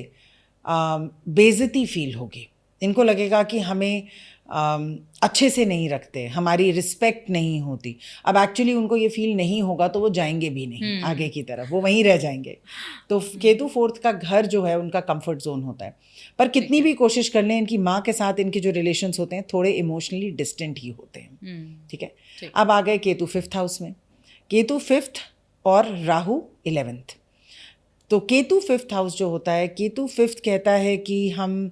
बेइज्जती फील होगी। इनको लगेगा कि हमें अच्छे से नहीं रखते, हमारी रिस्पेक्ट नहीं होती। अब एक्चुअली उनको ये फील नहीं होगा तो वो जाएंगे भी नहीं आगे की तरफ, वो वहीं रह जाएंगे। तो केतु 4th का घर जो है उनका कंफर्ट जोन होता है। पर कितनी भी कोशिश कर लें, इनकी माँ के साथ इनके जो रिलेशंस होते हैं थोड़े इमोशनली डिस्टेंट ही होते हैं। ठीक है। अब आ गए केतु 5th हाउस में। केतु 5th और राहु 11th। तो केतु 5th हाउस जो होता है, केतु 5th कहता है कि हम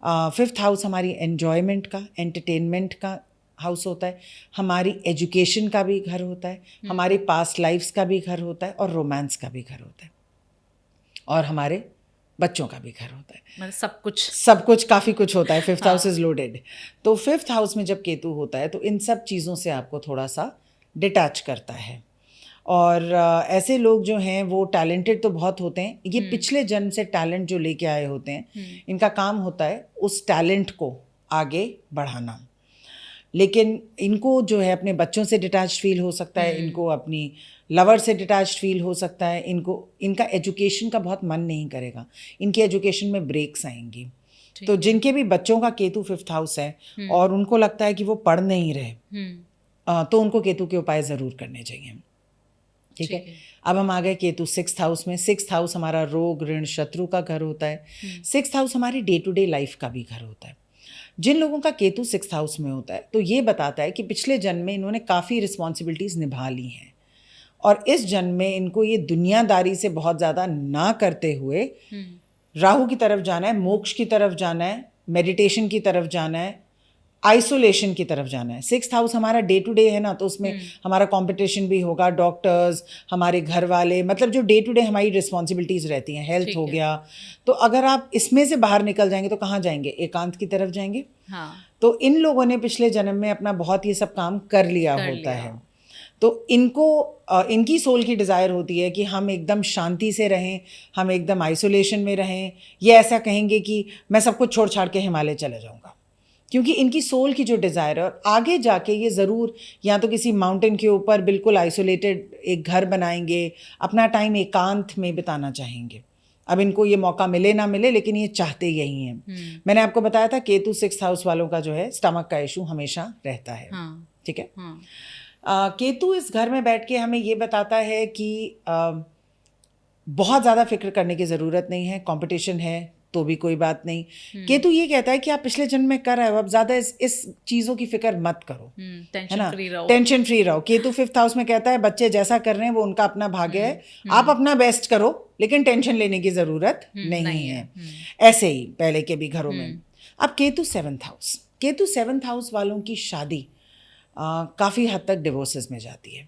5th हाउस हमारी एन्जॉयमेंट का, एंटरटेनमेंट का हाउस होता है, हमारी एजुकेशन का भी घर होता है, हमारे पास्ट लाइफ्स का भी घर होता है और रोमांस का भी घर होता है और हमारे बच्चों का भी घर होता है। मतलब सब कुछ काफ़ी कुछ होता है। 5th house is loaded. तो 5th हाउस में जब केतु होता है तो इन सब चीज़ों से आपको थोड़ा सा डिटैच करता है। और ऐसे लोग जो हैं वो टैलेंटेड तो बहुत होते हैं, ये पिछले जन्म से टैलेंट जो लेके आए होते हैं, इनका काम होता है उस टैलेंट को आगे बढ़ाना। लेकिन इनको जो है अपने बच्चों से डिटैच फील हो सकता है, इनको अपनी लवर से डिटैच फील हो सकता है, इनका एजुकेशन का बहुत मन नहीं करेगा, इनकी एजुकेशन में ब्रेक्स आएंगी। तो जिनके भी बच्चों का केतु 5th हाउस है और उनको लगता है कि वो पढ़ नहीं रहे, तो उनको केतु के उपाय ज़रूर करने चाहिए। ठीक है। अब हम आ गए केतु 6th हाउस में। 6th हाउस हमारा रोग, ऋण, शत्रु का घर होता है। 6th हाउस हमारी डे टू डे लाइफ का भी घर होता है। जिन लोगों का केतु 6th हाउस में होता है तो ये बताता है कि पिछले जन्म में इन्होंने काफ़ी रिस्पॉन्सिबिलिटीज़ निभा ली हैं और इस जन्म में इनको ये दुनियादारी से बहुत ज़्यादा ना करते हुए राहु की तरफ जाना है, मोक्ष की तरफ जाना है, मेडिटेशन की तरफ जाना है, आइसोलेशन की तरफ जाना है। 6th हाउस हमारा डे टू डे है ना, तो उसमें हमारा कंपटीशन भी होगा, डॉक्टर्स, हमारे घर वाले, मतलब जो डे टू डे हमारी रिस्पॉन्सिबिलिटीज़ रहती हैं, हेल्थ हो गया। तो अगर आप इसमें से बाहर निकल जाएंगे तो कहाँ जाएंगे? एकांत की तरफ जाएंगे। हाँ। तो इन लोगों ने पिछले जन्म में अपना बहुत ये सब काम कर लिया होता है। तो इनकी सोल की डिज़ायर होती है कि हम एकदम शांति से रहें, हम एकदम आइसोलेशन में रहें। ये ऐसा कहेंगे कि मैं सब कुछ छोड़ छाड़ के हिमालय चला जाऊँगा, क्योंकि इनकी सोल की जो डिज़ायर है। और आगे जाके ये ज़रूर या तो किसी माउंटेन के ऊपर बिल्कुल आइसोलेटेड एक घर बनाएंगे, अपना टाइम एकांत में बिताना चाहेंगे, अब इनको ये मौका मिले ना मिले, लेकिन ये चाहते यही हैं। मैंने आपको बताया था केतु 6th हाउस वालों का जो है स्टमक का इशू हमेशा रहता है। ठीक है। केतु इस घर में बैठ के हमें ये बताता है कि बहुत ज़्यादा फिक्र करने की ज़रूरत नहीं है, कंपटीशन है तो भी कोई बात नहीं। केतु ये कहता है कि आप पिछले जन्म में कर रहे हो, अब ज़्यादा इस चीज़ों की फिक्र मत करो, है ना, टेंशन फ्री रहो। केतु 5th हाउस में कहता है बच्चे जैसा कर रहे हैं वो उनका अपना भाग्य है, आप अपना बेस्ट करो लेकिन टेंशन लेने की ज़रूरत नहीं है। ऐसे ही पहले के भी घरों में। अब Ketu 7th house, Ketu 7th house वालों की शादी काफ़ी हद तक डिवोर्सेस में जाती है।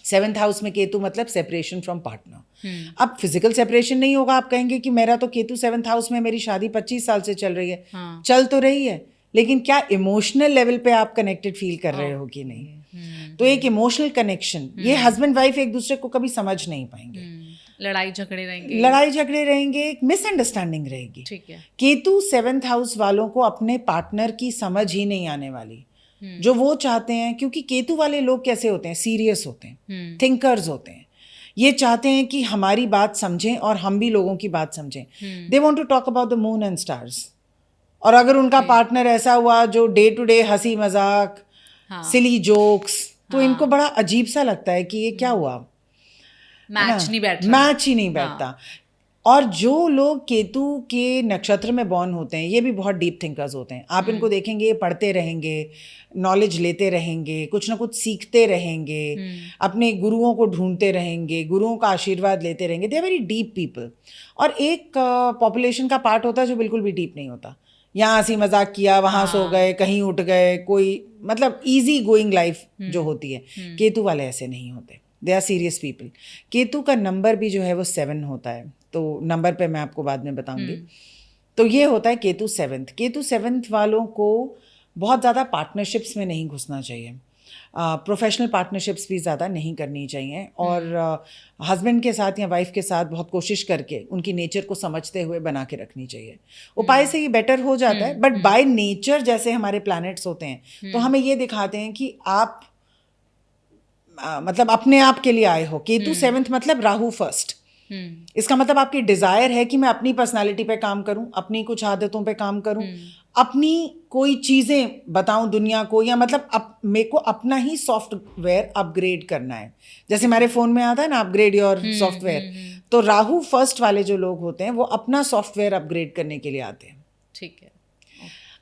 7th हाउस में केतु मतलब सेपरेशन फ्रॉम पार्टनर। अब फिजिकल सेपरेशन नहीं होगा, आप कहेंगे कि मेरा तो केतु 7th हाउस में मेरी शादी 25 साल से चल रही है। चल तो रही है, लेकिन क्या इमोशनल लेवल पे आप कनेक्टेड फील कर रहे हो कि नहीं? तो एक इमोशनल कनेक्शन, ये हस्बैंड वाइफ एक दूसरे को कभी समझ नहीं पाएंगे, लड़ाई झगड़े रहेंगे, एक मिसअंडरस्टैंडिंग रहेगी। ठीक है। केतु 7th हाउस वालों को अपने पार्टनर की समझ ही नहीं आने वाली, जो वो चाहते हैं। क्योंकि केतु वाले लोग कैसे होते हैं, सीरियस होते हैं, थिंकर्स होते हैं। ये चाहते हैं कि हमारी बात समझें और हम भी लोगों की बात समझें। They want to talk about the moon and stars. और अगर उनका पार्टनर ऐसा हुआ जो डे टू डे हंसी मजाक, सिली जोक्स, तो इनको बड़ा अजीब सा लगता है कि ये क्या हुआ, मैच ही नहीं बैठता। और जो लोग केतु के नक्षत्र में बॉर्न होते हैं ये भी बहुत डीप थिंकर्स होते हैं। आप इनको देखेंगे, पढ़ते रहेंगे, नॉलेज लेते रहेंगे, कुछ ना कुछ सीखते रहेंगे, अपने गुरुओं को ढूंढते रहेंगे, गुरुओं का आशीर्वाद लेते रहेंगे। They are very deep people. और एक पॉपुलेशन का पार्ट होता है जो बिल्कुल भी डीप नहीं होता, यहाँ हंसी मजाक किया, वहाँ सो गए, कहीं उठ गए, कोई मतलब ईजी गोइंग लाइफ जो होती है। केतु वाले ऐसे नहीं होते, they are serious people. Ketu का नंबर भी जो है वो 7 होता है, तो नंबर पे मैं आपको बाद में बताऊंगी। तो ये होता है केतु 7th। केतु 7th वालों को बहुत ज़्यादा पार्टनरशिप्स में नहीं घुसना चाहिए, प्रोफेशनल पार्टनरशिप्स भी ज़्यादा नहीं करनी चाहिए, और हस्बैंड के साथ या वाइफ के साथ बहुत कोशिश करके उनकी नेचर को समझते हुए बना के रखनी चाहिए। उपाय से ये बेटर हो जाता है, बट बाय नेचर जैसे हमारे प्लैनेट्स होते हैं तो हमें ये दिखाते हैं कि आप मतलब अपने आप के लिए आए हो। केतु 7th मतलब राहु फर्स्ट। इसका मतलब आपकी डिजायर है कि मैं अपनी पर्सनालिटी पे काम करूं, अपनी कुछ आदतों पे काम करूं, अपनी कोई चीजें बताऊं दुनिया को, या मतलब मेरे को अपना ही सॉफ्टवेयर अपग्रेड करना है। जैसे हमारे फोन में आता है ना, अपग्रेड योर सॉफ्टवेयर, तो राहु फर्स्ट वाले जो लोग होते हैं वो अपना सॉफ्टवेयर अपग्रेड करने के लिए आते हैं। ठीक है।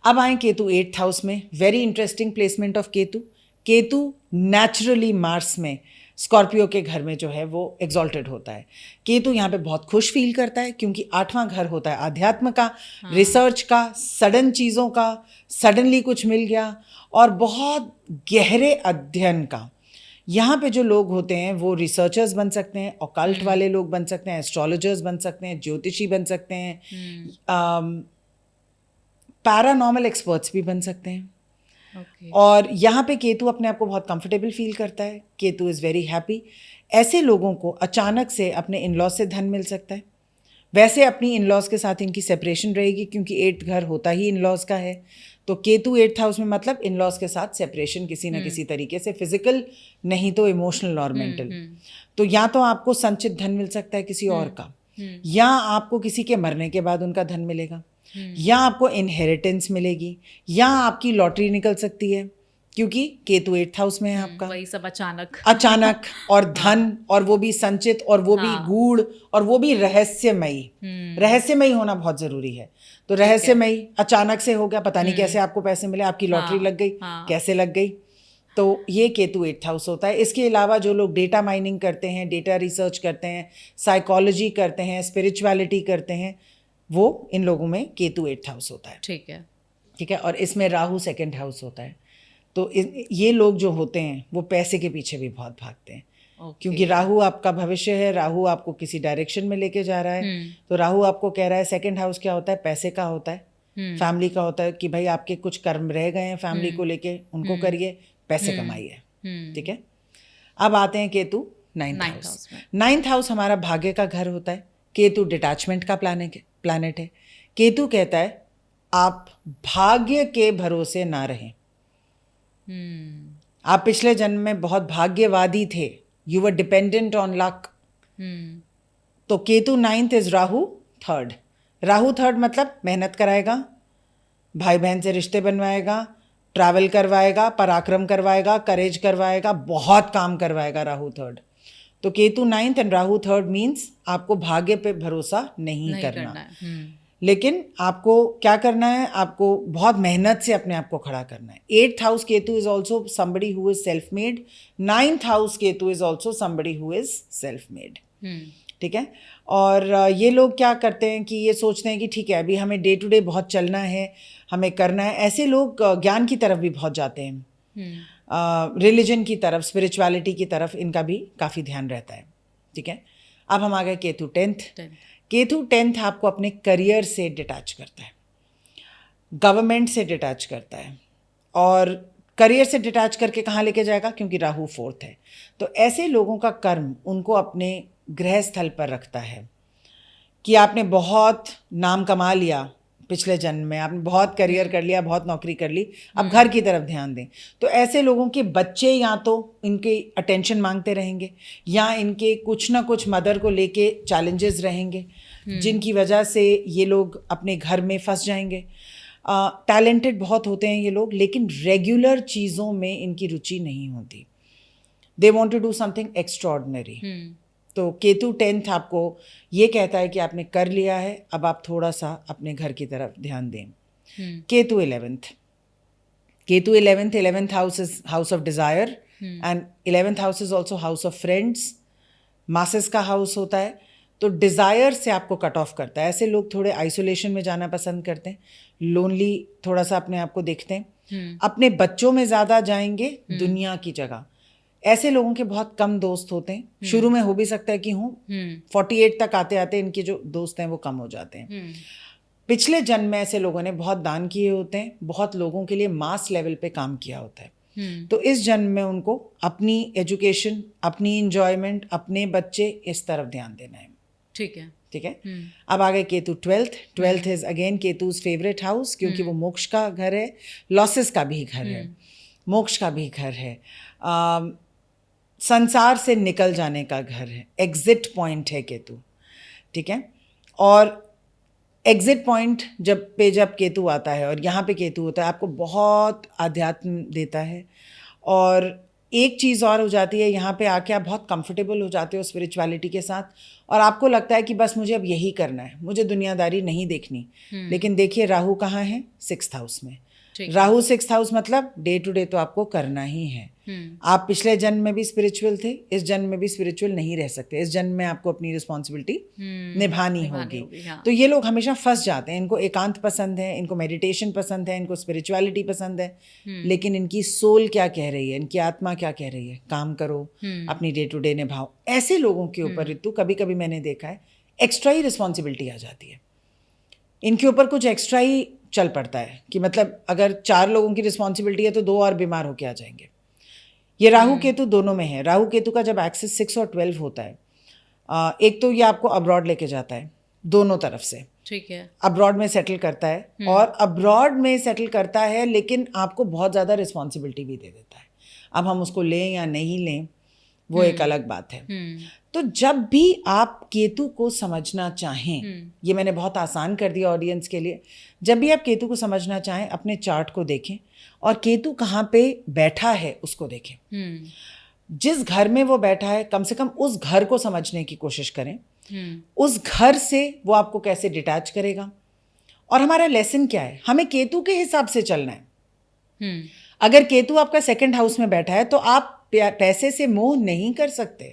अब आए केतु 8th हाउस में। Very interesting placement of Ketu. Ketu naturally Mars में स्कॉर्पियो के घर में जो है वो एग्जॉल्टेड होता है। केतु यहाँ पे बहुत खुश फील करता है क्योंकि 8वां घर होता है आध्यात्म का, रिसर्च का, सडन चीज़ों का, सडनली कुछ मिल गया, और बहुत गहरे अध्ययन का। यहाँ पे जो लोग होते हैं वो रिसर्चर्स बन सकते हैं, ऑकल्ट वाले लोग बन सकते हैं, एस्ट्रोलॉजर्स बन सकते हैं, ज्योतिषी बन सकते हैं, पैरानॉर्मल एक्सपर्ट्स भी बन सकते हैं। और यहाँ पे केतु अपने आप को बहुत कंफर्टेबल फील करता है। Ketu is very happy. ऐसे लोगों को अचानक से अपने इन लॉज से धन मिल सकता है। वैसे अपनी इन लॉज के साथ इनकी सेपरेशन रहेगी क्योंकि 8th घर होता ही इन लॉज का है। तो केतु 8th हाउस में मतलब इन लॉज के साथ सेपरेशन किसी ना किसी तरीके से, फिजिकल नहीं तो इमोशनल और मेंटल। तो या तो आपको संचित धन मिल सकता है किसी और का, या आपको किसी के मरने के बाद उनका धन मिलेगा, या आपको इनहेरिटेंस मिलेगी, या आपकी लॉटरी निकल सकती है क्योंकि केतु 8th हाउस में है आपका। वही सब अचानक और धन, और वो भी संचित, और वो भी गूढ़, और वो भी रहस्यमयी। रहस्यमयी होना बहुत जरूरी है। तो रहस्यमयी अचानक से हो गया, पता नहीं कैसे आपको पैसे मिले, आपकी लॉटरी लग गई, कैसे लग गई। तो ये केतु 8th हाउस होता है। इसके अलावा जो लोग डेटा माइनिंग करते हैं, डेटा रिसर्च करते हैं, साइकोलॉजी करते हैं, स्पिरिचुअलिटी करते हैं, वो इन लोगों में केतु 8th हाउस होता है। ठीक है, ठीक है। और इसमें राहु 2nd हाउस होता है। तो ये लोग जो होते हैं वो पैसे के पीछे भी बहुत भागते हैं। क्योंकि राहु आपका भविष्य है, राहु आपको किसी डायरेक्शन में लेके जा रहा है। तो राहु आपको कह रहा है, 2nd हाउस क्या होता है, पैसे का होता है, फैमिली का होता है, कि भाई आपके कुछ कर्म रह गए हैं फैमिली को लेके, उनको करिए, पैसे कमाइए। ठीक है। अब आते हैं Ketu 9th house. 9th house हमारा भाग्य का घर होता है। केतु डिटैचमेंट का प्लैनेट है। केतु कहता है आप भाग्य के भरोसे ना रहें। आप पिछले जन्म में बहुत भाग्यवादी थे, you were dependent on luck. तो Ketu 9th is Rahu 3rd। Rahu 3rd मतलब मेहनत कराएगा, भाई बहन से रिश्ते बनवाएगा, ट्रैवल करवाएगा, पराक्रम करवाएगा, करेज करवाएगा, बहुत काम करवाएगा राहु 3rd। तो Ketu 9th and Rahu 3rd means आपको भाग्य पे भरोसा नहीं करना। लेकिन आपको क्या करना है, आपको बहुत मेहनत से अपने आप को खड़ा करना है। 8th house Ketu is also somebody who is self made, 9th house Ketu is also somebody who is self made. ठीक है। और ये लोग क्या करते हैं कि ये सोचते हैं कि ठीक है अभी हमें डे टू डे बहुत चलना है, हमें करना है। ऐसे लोग ज्ञान की तरफ भी बहुत जाते हैं, रिलीजन की तरफ, स्पिरिचुअलिटी की तरफ इनका भी काफ़ी ध्यान रहता है। ठीक है। अब हम आ गए केतु 10th। केतु 10th आपको अपने करियर से डिटैच करता है, गवर्नमेंट से डिटैच करता है, और करियर से डिटैच करके कहाँ लेके जाएगा, क्योंकि राहु 4th है। तो ऐसे लोगों का कर्म उनको अपने गृह स्थल पर रखता है कि आपने बहुत नाम कमा लिया पिछले जन्म में, आपने बहुत करियर कर लिया, बहुत नौकरी कर ली, अब घर की तरफ ध्यान दें। तो ऐसे लोगों के बच्चे या तो इनके अटेंशन मांगते रहेंगे, या इनके कुछ ना कुछ मदर को लेके चैलेंजेस रहेंगे, जिनकी वजह से ये लोग अपने घर में फंस जाएंगे। टैलेंटेड बहुत होते हैं ये लोग, लेकिन रेगुलर चीज़ों में इनकी रुचि नहीं होती। They want to do something extraordinary. तो केतु 10th आपको ये कहता है कि आपने कर लिया है, अब आप थोड़ा सा अपने घर की तरफ ध्यान दें। Ketu 11th, Ketu 11th house is house of desire, and 11th house is also house of friends, masses का हाउस होता है। तो डिजायर से आपको कट ऑफ करता है। ऐसे लोग थोड़े आइसोलेशन में जाना पसंद करते हैं, लोनली थोड़ा सा अपने आप को देखते हैं, अपने बच्चों में ज़्यादा जाएंगे दुनिया की जगह। ऐसे लोगों के बहुत कम दोस्त होते हैं, शुरू में हो भी सकता है कि हूँ 48 तक आते आते इनके जो दोस्त हैं वो कम हो जाते हैं। पिछले जन्म में ऐसे लोगों ने बहुत दान किए होते हैं, बहुत लोगों के लिए मास लेवल पे काम किया होता है। तो इस जन्म में उनको अपनी एजुकेशन, अपनी इंजॉयमेंट, अपने बच्चे, इस तरफ ध्यान देना है। ठीक है। ठीक है। अब आ गए Ketu 12th is again Ketu's favourite house, क्योंकि वो मोक्ष का घर है, लॉसेस का भी घर है, मोक्ष का भी घर है, संसार से निकल जाने का घर है, एग्जिट पॉइंट है केतु। ठीक है। और एग्जिट पॉइंट जब केतु आता है और यहाँ पे केतु होता है, आपको बहुत आध्यात्म देता है। और एक चीज़ और हो जाती है, यहाँ पे आके आप बहुत कंफर्टेबल हो जाते हो स्पिरिचुअलिटी के साथ, और आपको लगता है कि बस मुझे अब यही करना है, मुझे दुनियादारी नहीं देखनी। लेकिन देखिए राहु कहाँ है, 6th हाउस में। राहु 6th हाउस मतलब डे टू डे तो आपको करना ही है। आप पिछले जन्म में भी स्पिरिचुअल थे, इस जन्म में भी स्पिरिचुअल नहीं रह सकते। इस जन्म में आपको अपनी रिस्पॉन्सिबिलिटी निभानी होगी। हाँ। तो ये लोग हमेशा फंस जाते हैं। इनको एकांत पसंद है, इनको मेडिटेशन पसंद है, इनको स्पिरिचुअलिटी पसंद है, लेकिन इनकी सोल क्या कह रही है, इनकी आत्मा क्या कह रही है, काम करो, अपनी डे टू डे निभाओ। ऐसे लोगों के ऊपर ऋतु कभी कभी मैंने देखा है एक्स्ट्रा ही रिस्पॉन्सिबिलिटी आ जाती है। इनके ऊपर कुछ एक्स्ट्रा ही चल पड़ता है कि मतलब अगर 4 लोगों की रिस्पॉन्सिबिलिटी है तो 2 और बीमार होके आ जाएंगे। ये राहु केतु दोनों में है। राहु केतु का जब एक्सेस 6 और 12 होता है, एक तो ये आपको अब्रॉड लेके जाता है दोनों तरफ से। ठीक है। अब्रॉड में सेटल करता है, और अब्रॉड में सेटल करता है लेकिन आपको बहुत ज़्यादा रिस्पॉन्सिबिलिटी भी दे देता है। अब हम उसको लें या नहीं लें वो एक अलग बात है। तो जब भी आप केतु को समझना चाहें, ये मैंने बहुत आसान कर दिया ऑडियंस के लिए, जब भी आप केतु को समझना चाहें अपने चार्ट को देखें और केतु कहाँ पे बैठा है उसको देखें। जिस घर में वो बैठा है कम से कम उस घर को समझने की कोशिश करें, उस घर से वो आपको कैसे डिटैच करेगा। और हमारा लेसन क्या है, हमें केतु के हिसाब से चलना है। अगर केतु आपका 2nd हाउस में बैठा है तो आप पैसे से मोह नहीं कर सकते।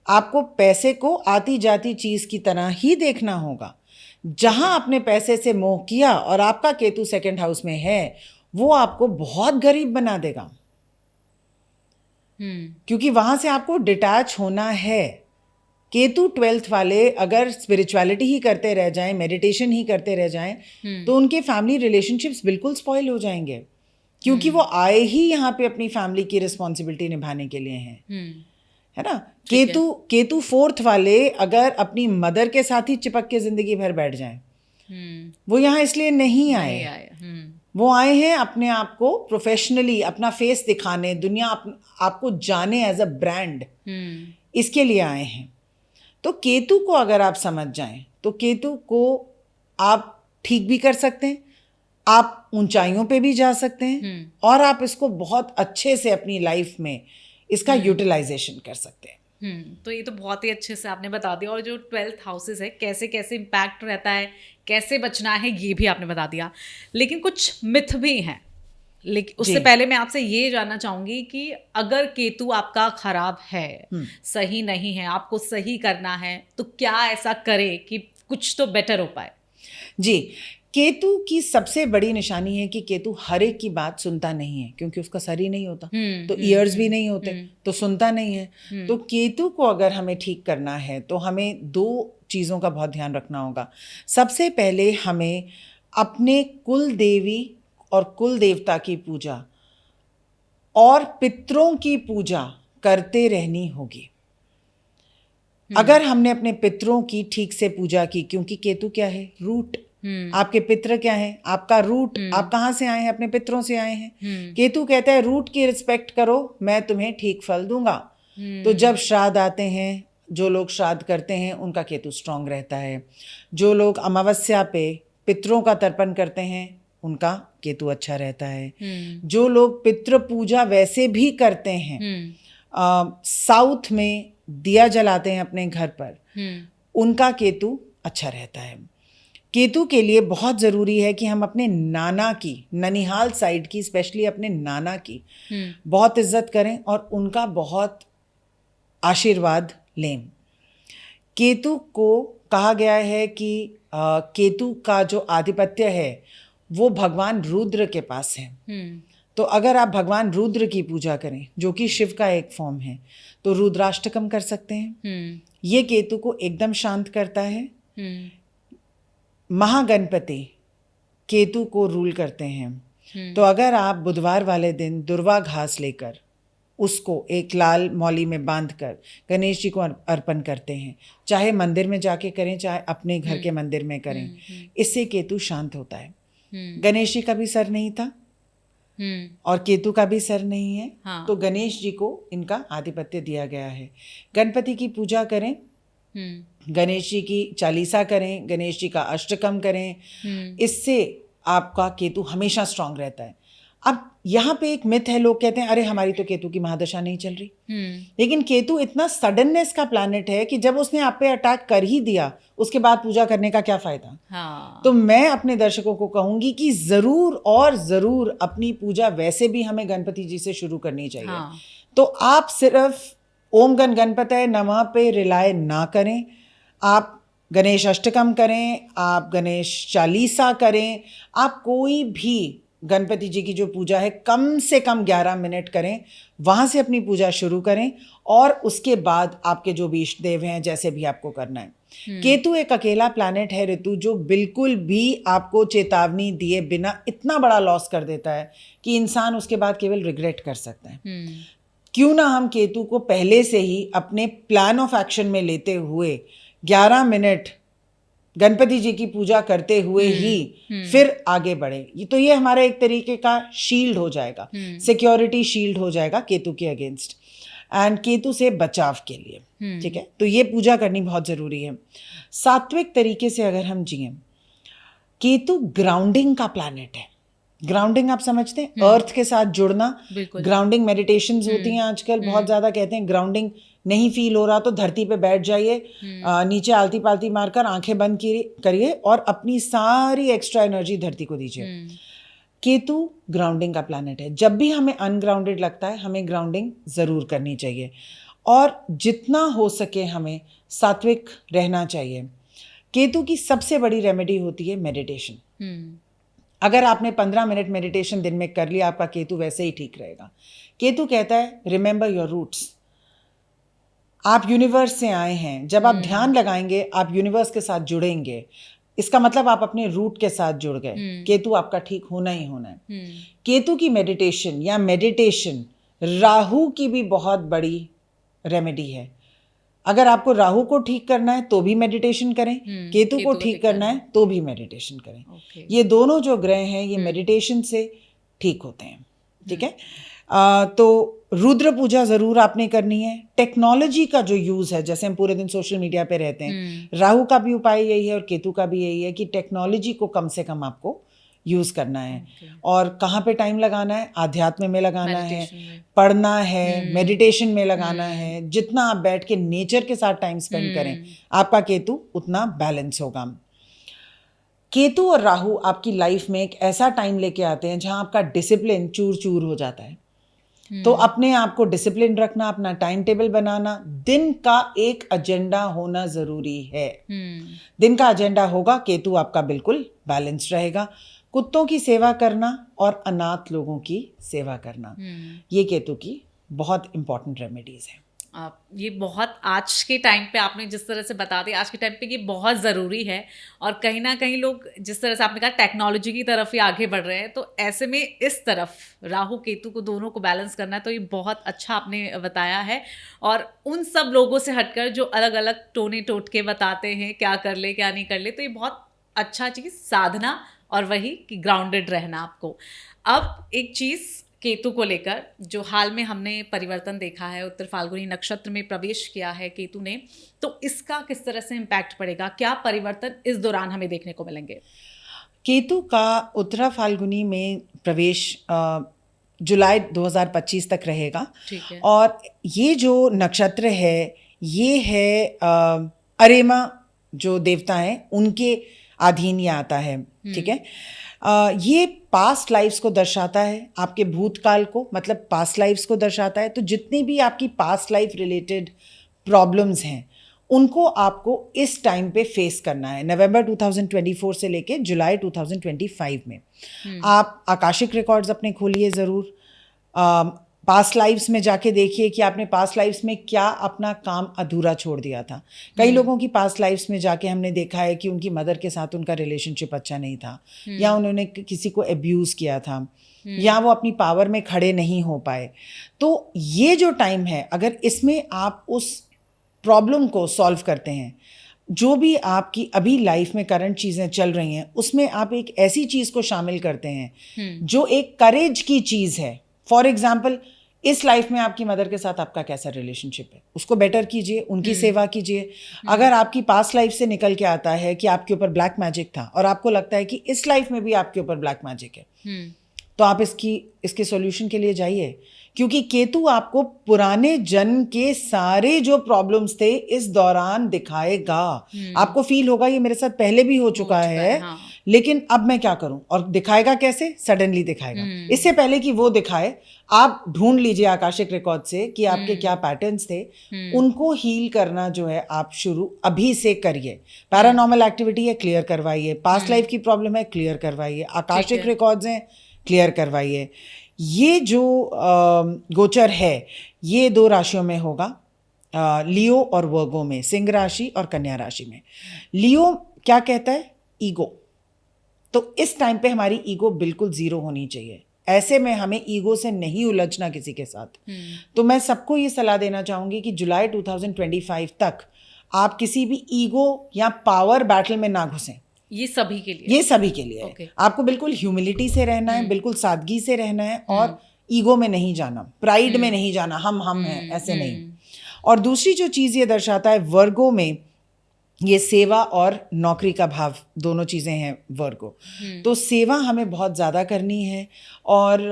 आपको पैसे को आती जाती चीज की तरह ही देखना होगा। जहां आपने पैसे से मोह किया और आपका केतु 2nd हाउस में है, वो आपको बहुत गरीब बना देगा, क्योंकि वहां से आपको डिटैच होना है। केतु 12th वाले अगर स्पिरिचुअलिटी ही करते रह जाएं, मेडिटेशन ही करते रह जाएं, तो उनके फैमिली रिलेशनशिप्स बिल्कुल स्पॉइल हो जाएंगे, क्योंकि वो आए ही यहाँ पे अपनी फैमिली की रिस्पॉन्सिबिलिटी निभाने के लिए हैं, है ना। केतु 4th वाले अगर अपनी मदर के साथ ही चिपक के जिंदगी भर बैठ जाएं, वो यहाँ इसलिए नहीं आए। वो आए हैं अपने आप को प्रोफेशनली अपना फेस दिखाने, दुनिया आपको जाने एज अ ब्रांड, इसके लिए आए हैं। तो केतु को अगर आप समझ जाएं तो केतु को आप ठीक भी कर सकते हैं, आप ऊंचाइयों पे भी जा सकते हैं और आप इसको बहुत अच्छे से अपनी लाइफ में इसका यूटिलाइजेशन कर सकते हैं। तो ये तो बहुत ही अच्छे से आपने बता दिया, और जो 12th हाउसेस है कैसे कैसे इम्पैक्ट रहता है, कैसे बचना है, ये भी आपने बता दिया। लेकिन कुछ मिथ भी हैं, लेकिन उससे पहले मैं आपसे ये जानना चाहूंगी कि अगर केतु आपका खराब है, सही नहीं है, आपको सही करना है, तो क्या ऐसा करे कि कुछ तो बेटर हो पाए? जी, केतु की सबसे बड़ी निशानी है कि केतु हर एक की बात सुनता नहीं है, क्योंकि उसका सर ही नहीं होता, तो ईयर्स भी नहीं होते, तो सुनता नहीं है। तो केतु को अगर हमें ठीक करना है तो हमें 2 चीज़ों का बहुत ध्यान रखना होगा। सबसे पहले हमें अपने कुल देवी और कुल देवता की पूजा और पितरों की पूजा करते रहनी होगी। अगर हमने अपने पितरों की ठीक से पूजा की, क्योंकि केतु क्या है? रूट। आपके पितर क्या है? आपका रूट। आप कहाँ से आए हैं? अपने पितरों से आए हैं। केतु कहता है रूट की रिस्पेक्ट करो, मैं तुम्हें ठीक फल दूंगा। तो जब श्राद्ध आते हैं, जो लोग श्राद्ध करते हैं उनका केतु स्ट्रांग रहता है। जो लोग अमावस्या पे पितरों का तर्पण करते हैं उनका केतु अच्छा रहता है। जो लोग पितृ पूजा वैसे भी करते हैं, साउथ में दिया जलाते हैं अपने घर पर, उनका केतु अच्छा रहता है। केतु के लिए बहुत ज़रूरी है कि हम अपने नाना की, ननिहाल साइड की, स्पेशली अपने नाना की बहुत इज्जत करें और उनका बहुत आशीर्वाद लें। केतु को कहा गया है कि केतु का जो आधिपत्य है वो भगवान रुद्र के पास है। तो अगर आप भगवान रुद्र की पूजा करें, जो कि शिव का एक फॉर्म है, तो रुद्राष्टकम कर सकते हैं। ये केतु को एकदम शांत करता है। महागणपति केतु को रूल करते हैं। तो अगर आप बुधवार वाले दिन दुर्वा घास लेकर उसको एक लाल मौली में बांधकर गणेश जी को अर्पण करते हैं, चाहे मंदिर में जाके करें चाहे अपने घर के मंदिर में करें, इससे केतु शांत होता है। गणेश जी का भी सर नहीं था और केतु का भी सर नहीं है, हाँ। तो गणेश जी को इनका आधिपत्य दिया गया है। गणपति की पूजा करें, गणेश जी की चालीसा करें, गणेश जी का अष्टकम करें, इससे आपका केतु हमेशा स्ट्रांग रहता है। अब यहाँ पे एक मिथ है, लोग कहते हैं अरे हमारी तो केतु की महादशा नहीं चल रही, लेकिन केतु इतना सडननेस का प्लैनेट है कि जब उसने आप पे अटैक कर ही दिया उसके बाद पूजा करने का क्या फायदा। हाँ। तो मैं अपने दर्शकों को कहूंगी कि जरूर और जरूर अपनी पूजा वैसे भी हमें गणपति जी से शुरू करनी चाहिए। हाँ। तो आप सिर्फ ओम गण गणपतये नमः पे रिलाय ना करें, आप गणेश अष्टकम करें, आप गणेश चालीसा करें, आप कोई भी गणपति जी की जो पूजा है कम से कम 11 मिनट करें, वहाँ से अपनी पूजा शुरू करें और उसके बाद आपके जो भी इष्ट देव हैं जैसे भी आपको करना है। केतु एक अकेला प्लैनेट है ऋतु, जो बिल्कुल भी आपको चेतावनी दिए बिना इतना बड़ा लॉस कर देता है कि इंसान उसके बाद केवल रिग्रेट कर सकता है। क्यों ना हम केतु को पहले से ही अपने प्लान ऑफ एक्शन में लेते हुए 11 मिनट गणपति जी की पूजा करते हुए ही फिर आगे बढ़े। तो ये हमारा एक तरीके का शील्ड हो जाएगा, सिक्योरिटी शील्ड हो जाएगा केतु के अगेंस्ट एंड केतु से बचाव के लिए। ठीक है, तो ये पूजा करनी बहुत जरूरी है। सात्विक तरीके से अगर हम जिए, केतु ग्राउंडिंग का प्लैनेट है। ग्राउंडिंग आप समझते हैं, अर्थ के साथ जुड़ना। ग्राउंडिंग मेडिटेशंस होती हैं आजकल, बहुत ज्यादा कहते हैं ग्राउंडिंग नहीं फील हो रहा तो धरती पे बैठ जाइए, नीचे आलती पालती मारकर आंखें बंद करिए और अपनी सारी एक्स्ट्रा एनर्जी धरती को दीजिए। केतु ग्राउंडिंग का प्लैनेट है। जब भी हमें अनग्राउंडेड लगता है हमें ग्राउंडिंग जरूर करनी चाहिए और जितना हो सके हमें सात्विक रहना चाहिए। केतु की सबसे बड़ी रेमेडी होती है मेडिटेशन। अगर आपने 15 मिनट मेडिटेशन दिन में कर लिया, आपका केतु वैसे ही ठीक रहेगा। केतु कहता है रिमेंबर योर रूट्स। आप यूनिवर्स से आए हैं, जब आप ध्यान लगाएंगे आप यूनिवर्स के साथ जुड़ेंगे, इसका मतलब आप अपने रूट के साथ जुड़ गए। केतु आपका ठीक होना ही होना है। केतु की मेडिटेशन या मेडिटेशन राहु की भी बहुत बड़ी रेमेडी है। अगर आपको राहु को ठीक करना है तो भी मेडिटेशन करें, केतु को ठीक करना है तो भी मेडिटेशन करें। ये दोनों जो ग्रह हैं ये मेडिटेशन से ठीक होते हैं। ठीक है, तो रुद्र पूजा जरूर आपने करनी है। टेक्नोलॉजी का जो यूज है, जैसे हम पूरे दिन सोशल मीडिया पे रहते हैं, राहु का भी उपाय यही है और केतु का भी यही है कि टेक्नोलॉजी को कम से कम आपको यूज करना है। और कहाँ पे टाइम लगाना है? आध्यात्म में लगाना है, पढ़ना है, मेडिटेशन में लगाना है। जितना आप बैठ के नेचर के साथ टाइम स्पेंड करें, आपका केतु उतना बैलेंस होगा। केतु और राहु आपकी लाइफ में एक ऐसा टाइम लेके आते हैं जहां आपका डिसिप्लिन चूर चूर हो जाता है। तो अपने आप को डिसिप्लिन रखना, अपना टाइम टेबल बनाना, दिन का एक एजेंडा होना जरूरी है। दिन का एजेंडा होगा, केतु आपका बिल्कुल बैलेंस्ड रहेगा। कुत्तों की सेवा करना और अनाथ लोगों की सेवा करना, ये केतु की बहुत इंपॉर्टेंट रेमेडीज है। ये बहुत आज के टाइम पे आपने जिस तरह से बता दिया, आज के टाइम पे ये बहुत ज़रूरी है। और कहीं ना कहीं लोग जिस तरह से आपने कहा टेक्नोलॉजी की तरफ ही आगे बढ़ रहे हैं, तो ऐसे में इस तरफ राहु केतु को दोनों को बैलेंस करना है, तो ये बहुत अच्छा आपने बताया है। और उन सब लोगों से हटकर जो अलग अलग टोने टोटके बताते हैं क्या कर ले क्या नहीं कर ले, तो ये बहुत अच्छा चीज़ साधना और वही कि ग्राउंडेड रहना आपको। अब एक चीज़ केतु को लेकर, जो हाल में हमने परिवर्तन देखा है, उत्तर फाल्गुनी नक्षत्र में प्रवेश किया है केतु ने, तो इसका किस तरह से इम्पैक्ट पड़ेगा? क्या परिवर्तन इस दौरान हमें देखने को मिलेंगे? केतु का उत्तरा फाल्गुनी में प्रवेश जुलाई 2025 तक रहेगा। ठीक है। और ये जो नक्षत्र है, ये है अरेमा जो देवता हैं उनके अधीन ये आता है। ठीक है। ये पास्ट लाइफ्स को दर्शाता है, आपके भूतकाल को, मतलब पास्ट लाइफ्स को दर्शाता है। तो जितनी भी आपकी पास्ट लाइफ रिलेटेड प्रॉब्लम्स हैं, उनको आपको इस टाइम पे फेस करना है। नवंबर 2024 से लेके जुलाई 2025 में आप आकाशिक रिकॉर्ड्स अपने खोलिए ज़रूर। पास्ट लाइफ्स में जाके देखिए कि आपने पास्ट लाइफ्स में क्या अपना काम अधूरा छोड़ दिया था। कई लोगों की पास्ट लाइफ्स में जाके हमने देखा है कि उनकी मदर के साथ उनका रिलेशनशिप अच्छा नहीं था, या उन्होंने किसी को एब्यूज़ किया था, या वो अपनी पावर में खड़े नहीं हो पाए। तो ये जो टाइम है, अगर इसमें आप उस प्रॉब्लम को सॉल्व करते हैं, जो भी आपकी अभी लाइफ में करंट चीज़ें चल रही हैं, उसमें आप एक ऐसी चीज़ को शामिल करते हैं जो एक करेज की चीज़ है। फॉर एग्जाम्पल, इस लाइफ में आपकी मदर के साथ आपका कैसा रिलेशनशिप है, उसको बेटर कीजिए, उनकी सेवा कीजिए। अगर आपकी पास्ट लाइफ से निकल के आता है कि आपके ऊपर ब्लैक मैजिक था और आपको लगता है कि इस लाइफ में भी आपके ऊपर ब्लैक मैजिक है, तो आप इसके सॉल्यूशन के लिए जाइए। क्योंकि केतु आपको पुराने जन्म के सारे जो प्रॉब्लम्स थे इस दौरान दिखाएगा। आपको फील होगा ये मेरे साथ पहले भी हो चुका है, हाँ। लेकिन अब मैं क्या करूं? और दिखाएगा कैसे? सडनली दिखाएगा। इससे पहले कि वो दिखाए, आप ढूंढ लीजिए आकाशिक रिकॉर्ड से कि आपके क्या पैटर्न्स थे। उनको हील करना जो है आप शुरू अभी से करिए। पैरानॉर्मल एक्टिविटी है, क्लियर करवाइए। पास्ट लाइफ की प्रॉब्लम है, क्लियर करवाइए। आकाशिक रिकॉर्ड्स हैं, क्लियर करवाइए। ये जो गोचर है, ये 2 राशियों में होगा, लियो और वर्गो में, सिंह राशि और कन्या राशि में। लियो क्या कहता है? ईगो। तो इस टाइम पे हमारी ईगो बिल्कुल जीरो होनी चाहिए। ऐसे में हमें ईगो से नहीं उलझना किसी के साथ। तो मैं सबको ये सलाह देना चाहूंगी कि जुलाई 2025 तक आप किसी भी ईगो या पावर बैटल में ना घुसें। ये सभी के लिए? ये सभी के लिए है। आपको बिल्कुल ह्यूमिलिटी से रहना है, बिल्कुल सादगी से रहना है, और ईगो में नहीं जाना, प्राइड में नहीं जाना, हम हैं ऐसे नहीं। और दूसरी जो चीज़ ये दर्शाता है, वर्गो में ये सेवा और नौकरी का भाव, दोनों चीज़ें हैं वर्गो। तो सेवा हमें बहुत ज़्यादा करनी है। और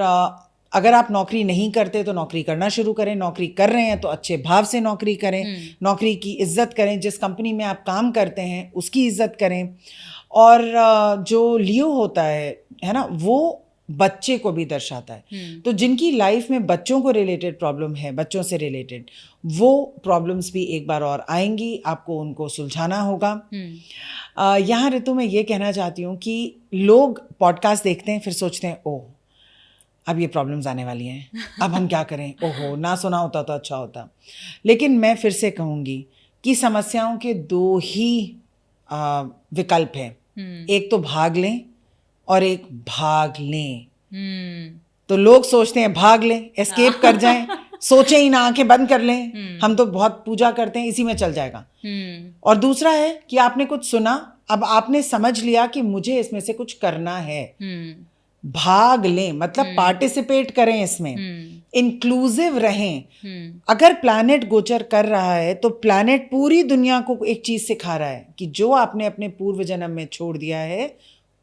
अगर आप नौकरी नहीं करते तो नौकरी करना शुरू करें। नौकरी कर रहे हैं तो अच्छे भाव से नौकरी करें, नौकरी की इज्जत करें। जिस कंपनी में आप काम करते हैं उसकी इज्जत करें। और जो लियो होता है ना, वो बच्चे को भी दर्शाता है। तो जिनकी लाइफ में बच्चों को रिलेटेड प्रॉब्लम है, बच्चों से रिलेटेड, वो प्रॉब्लम्स भी एक बार और आएंगी, आपको उनको सुलझाना होगा। यहाँ ऋतु मैं ये कहना चाहती हूँ कि लोग पॉडकास्ट देखते हैं, फिर सोचते हैं ओह अब ये प्रॉब्लम्स आने वाली हैं, अब हम क्या करें, ओहो ना सुना होता तो अच्छा होता। लेकिन मैं फिर से कहूँगी कि समस्याओं के 2 ही विकल्प हैं। एक तो भाग लें और एक भाग लें। तो लोग सोचते हैं भाग लें, एस्केप कर जाएं, सोचें ही ना, आंखें बंद कर लें, हम तो बहुत पूजा करते हैं, इसी में चल जाएगा। और दूसरा है कि आपने कुछ सुना, अब आपने समझ लिया कि मुझे इसमें से कुछ करना है, भाग लें, मतलब पार्टिसिपेट करें इसमें, इंक्लूसिव रहें। अगर प्लैनेट गोचर कर रहा है तो प्लैनेट पूरी दुनिया को एक चीज सिखा रहा है कि जो आपने अपने पूर्व जन्म में छोड़ दिया है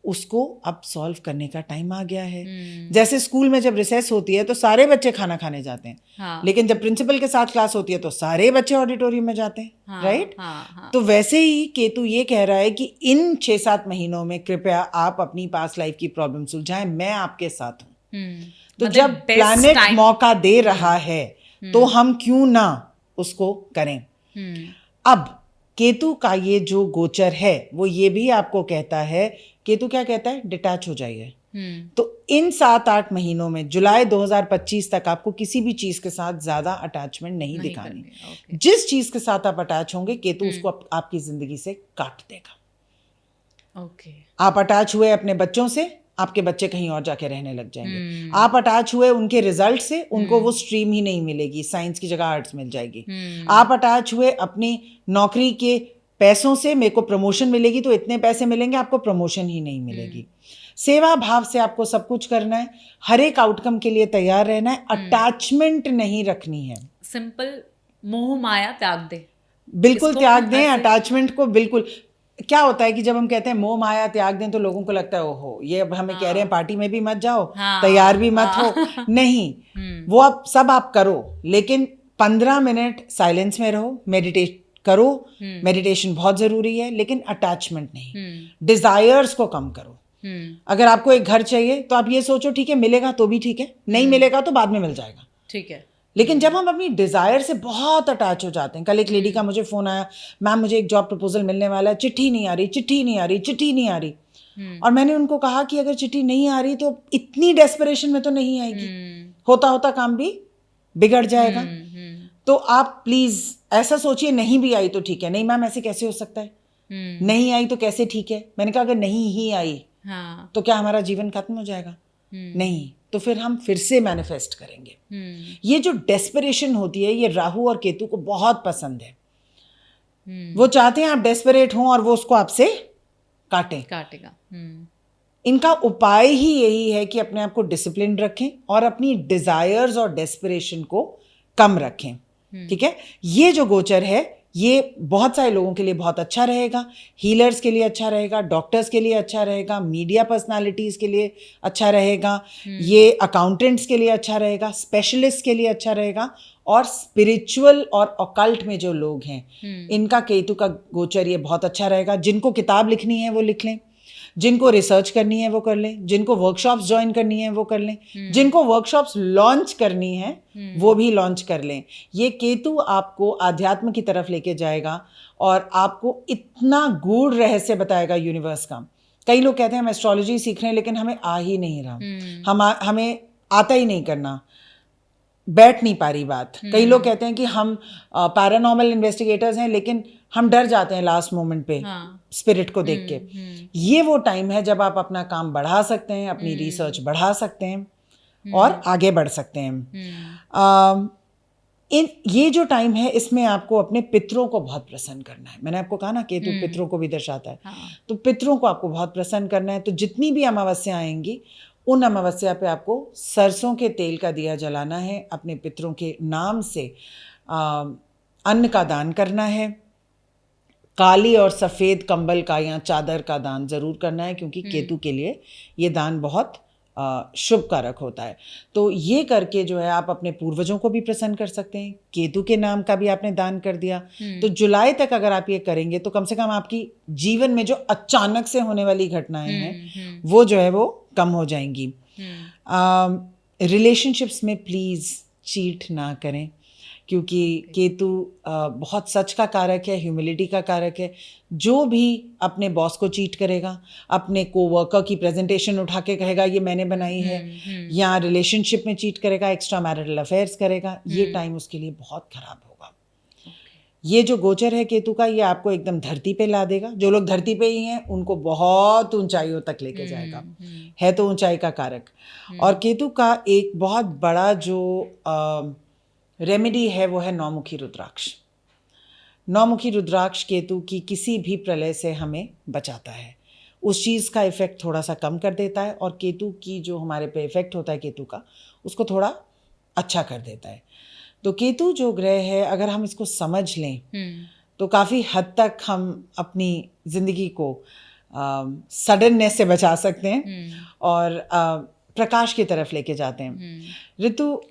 उसको अब सॉल्व करने का टाइम आ गया है। जैसे स्कूल में जब रिसेस होती है तो सारे बच्चे खाना खाने जाते हैं, हाँ, लेकिन जब प्रिंसिपल के साथ क्लास होती है तो सारे बच्चे ऑडिटोरियम में जाते हैं, हाँ, राइट? हाँ, तो वैसे ही केतु ये कह रहा है कि इन 6-7 महीनों में कृपया आप अपनी पास्ट लाइफ की प्रॉब्लम सुलझाएं, मैं आपके साथ हूं। तो मतलब जब best प्लैनेट time- मौका दे रहा है तो हम क्यों ना उसको करें। अब केतु का ये जो गोचर है वो ये भी आपको कहता है, केतु क्या कहता है, डिटैच हो जाइए। तो इन 7-8 महीनों में जुलाई 2025 तक आपको किसी भी चीज के साथ ज्यादा अटैचमेंट नहीं दिखानी। ओके, जिस चीज के साथ आप अटैच होंगे केतु उसको आपकी जिंदगी से काट देगा। ओके, आप अटैच हुए अपने बच्चों से, आपके बच्चे कहीं और जाके रहने लग जाएंगे। आप अटैच हुए उनके रिजल्ट से, उनको वो स्ट्रीम ही नहीं मिलेगी, साइंस की जगह आर्ट्स मिल जाएगी। आप अटैच हुए अपनी नौकरी के पैसों से, मेरे को प्रमोशन मिलेगी तो इतने पैसे मिलेंगे, आपको प्रमोशन ही नहीं मिलेगी। सेवा भाव से आपको सब कुछ करना है, हर एक आउटकम के लिए तैयार रहना है, अटैचमेंट नहीं रखनी है। सिंपल मोह माया त्याग दे, बिल्कुल इसको त्याग दें ऐसे- अटैचमेंट को। बिल्कुल, क्या होता है कि जब हम कहते हैं मोह माया त्याग दें तो लोगों को लगता है ओहो ये अब हमें कह रहे हैं पार्टी में भी मत जाओ, हाँ, तैयार भी मत हाँ, हो। नहीं, वो आप सब आप करो, लेकिन 15 मिनट साइलेंस में रहो, मेडिटेट करो। मेडिटेशन बहुत जरूरी है, लेकिन अटैचमेंट नहीं। डिजायर्स को कम करो। अगर आपको एक घर चाहिए तो आप ये सोचो ठीक है मिलेगा तो भी ठीक है, नहीं मिलेगा तो बाद में मिल जाएगा, ठीक है। लेकिन जब हम अपनी डिजायर से बहुत अटैच हो जाते हैं। कल एक लेडी का मुझे फोन आया, मैम मुझे एक जॉब प्रपोजल मिलने वाला है, चिट्ठी नहीं आ रही, चिट्ठी नहीं आ रही, चिट्ठी नहीं आ रही। और मैंने उनको कहा कि अगर चिट्ठी नहीं आ रही तो इतनी डेस्परेशन में तो नहीं आएगी, होता होता काम भी बिगड़ जाएगा। तो आप प्लीज ऐसा सोचिए, नहीं भी आई तो ठीक है। नहीं मैम ऐसे कैसे हो सकता है, नहीं आई तो कैसे ठीक है। मैंने कहा अगर नहीं ही आई हाँ, तो क्या हमारा जीवन खत्म हो जाएगा? नहीं, तो फिर हम फिर से मैनिफेस्ट करेंगे। ये जो डेस्परेशन होती है ये राहु और केतु को बहुत पसंद है। वो चाहते हैं आप डेस्परेट हों और वो उसको आपसे काटेगा। इनका उपाय ही यही है कि अपने आप को डिसिप्लिन रखें और अपनी डिजायर्स और डेस्परेशन को कम रखें। ठीक है, ये जो गोचर है ये बहुत सारे लोगों के लिए बहुत अच्छा रहेगा। हीलर्स के लिए अच्छा रहेगा, डॉक्टर्स के लिए अच्छा रहेगा, मीडिया पर्सनालिटीज के लिए अच्छा रहेगा, ये अकाउंटेंट्स के लिए अच्छा रहेगा, स्पेशलिस्ट के लिए अच्छा रहेगा, और स्पिरिचुअल और ऑकल्ट में जो लोग हैं इनका केतु का गोचर ये बहुत अच्छा रहेगा। जिनको किताब लिखनी है वो लिख लें, जिनको रिसर्च करनी है वो कर लें, जिनको वर्कशॉप्स ज्वाइन करनी है वो कर लें, जिनको वर्कशॉप्स लॉन्च करनी है वो भी लॉन्च कर लें। ये केतु आपको आध्यात्म की तरफ लेके जाएगा और आपको इतना गूढ़ रहस्य बताएगा यूनिवर्स का। कई लोग कहते हैं हम एस्ट्रोलॉजी सीख रहे हैं लेकिन हमें आ ही नहीं रहा, हमें आता ही नहीं करना, बैठ नहीं पा रही बात। कई लोग कहते हैं कि हम पैरानॉर्मल इन्वेस्टिगेटर्स हैं लेकिन हम डर जाते हैं लास्ट मोमेंट पे स्पिरिट को देख के। ये वो टाइम है जब आप अपना काम बढ़ा सकते हैं, अपनी रिसर्च बढ़ा सकते हैं और आगे बढ़ सकते हैं। ये जो टाइम है इसमें आपको अपने पितरों को बहुत प्रसन्न करना है। मैंने आपको कहा ना केतु पितरों को भी दर्शाता है, तो पितरों को आपको बहुत प्रसन्न करना है। तो जितनी भी अमावस्या आएंगी उन अमावस्या पे आपको सरसों के तेल का दिया जलाना है, अपने पितरों के नाम से अन्न का दान करना है, काली और सफ़ेद कंबल का या चादर का दान ज़रूर करना है, क्योंकि केतु के लिए ये दान बहुत शुभ कारक होता है। तो ये करके जो है आप अपने पूर्वजों को भी प्रसन्न कर सकते हैं। केतु के नाम का भी आपने दान कर दिया, तो जुलाई तक अगर आप ये करेंगे तो कम से कम आपकी जीवन में जो अचानक से होने वाली घटनाएं हैं वो जो है वो कम हो जाएंगी। रिलेशनशिप्स में प्लीज़ चीट ना करें, क्योंकि केतु बहुत सच का कारक है, ह्यूमिलिटी का कारक है। जो भी अपने बॉस को चीट करेगा, अपने कोवर्कर की प्रेजेंटेशन उठा के कहेगा ये मैंने बनाई है, या रिलेशनशिप में चीट करेगा, एक्स्ट्रा मैरिटल अफेयर्स करेगा, ये टाइम उसके लिए बहुत खराब होगा। ये जो गोचर है केतु का ये आपको एकदम धरती पे ला देगा। जो लोग धरती पे ही हैं उनको बहुत ऊंचाइयों तक लेके जाएगा, है तो ऊंचाई का कारक। और केतु का एक बहुत बड़ा जो रेमेडी है वो है नौमुखी रुद्राक्ष। नौमुखी रुद्राक्ष केतु की किसी भी प्रलय से हमें बचाता है। उस चीज़ का इफ़ेक्ट थोड़ा सा कम कर देता है, और केतु की जो हमारे पे इफ़ेक्ट होता है केतु का, उसको थोड़ा अच्छा कर देता है। तो केतु जो ग्रह है, अगर हम इसको समझ लें तो काफ़ी हद तक हम अपनी ज़िंदगी को सडननेस से बचा सकते हैं और प्रकाश की तरफ लेके जाते हैं। ऋतु,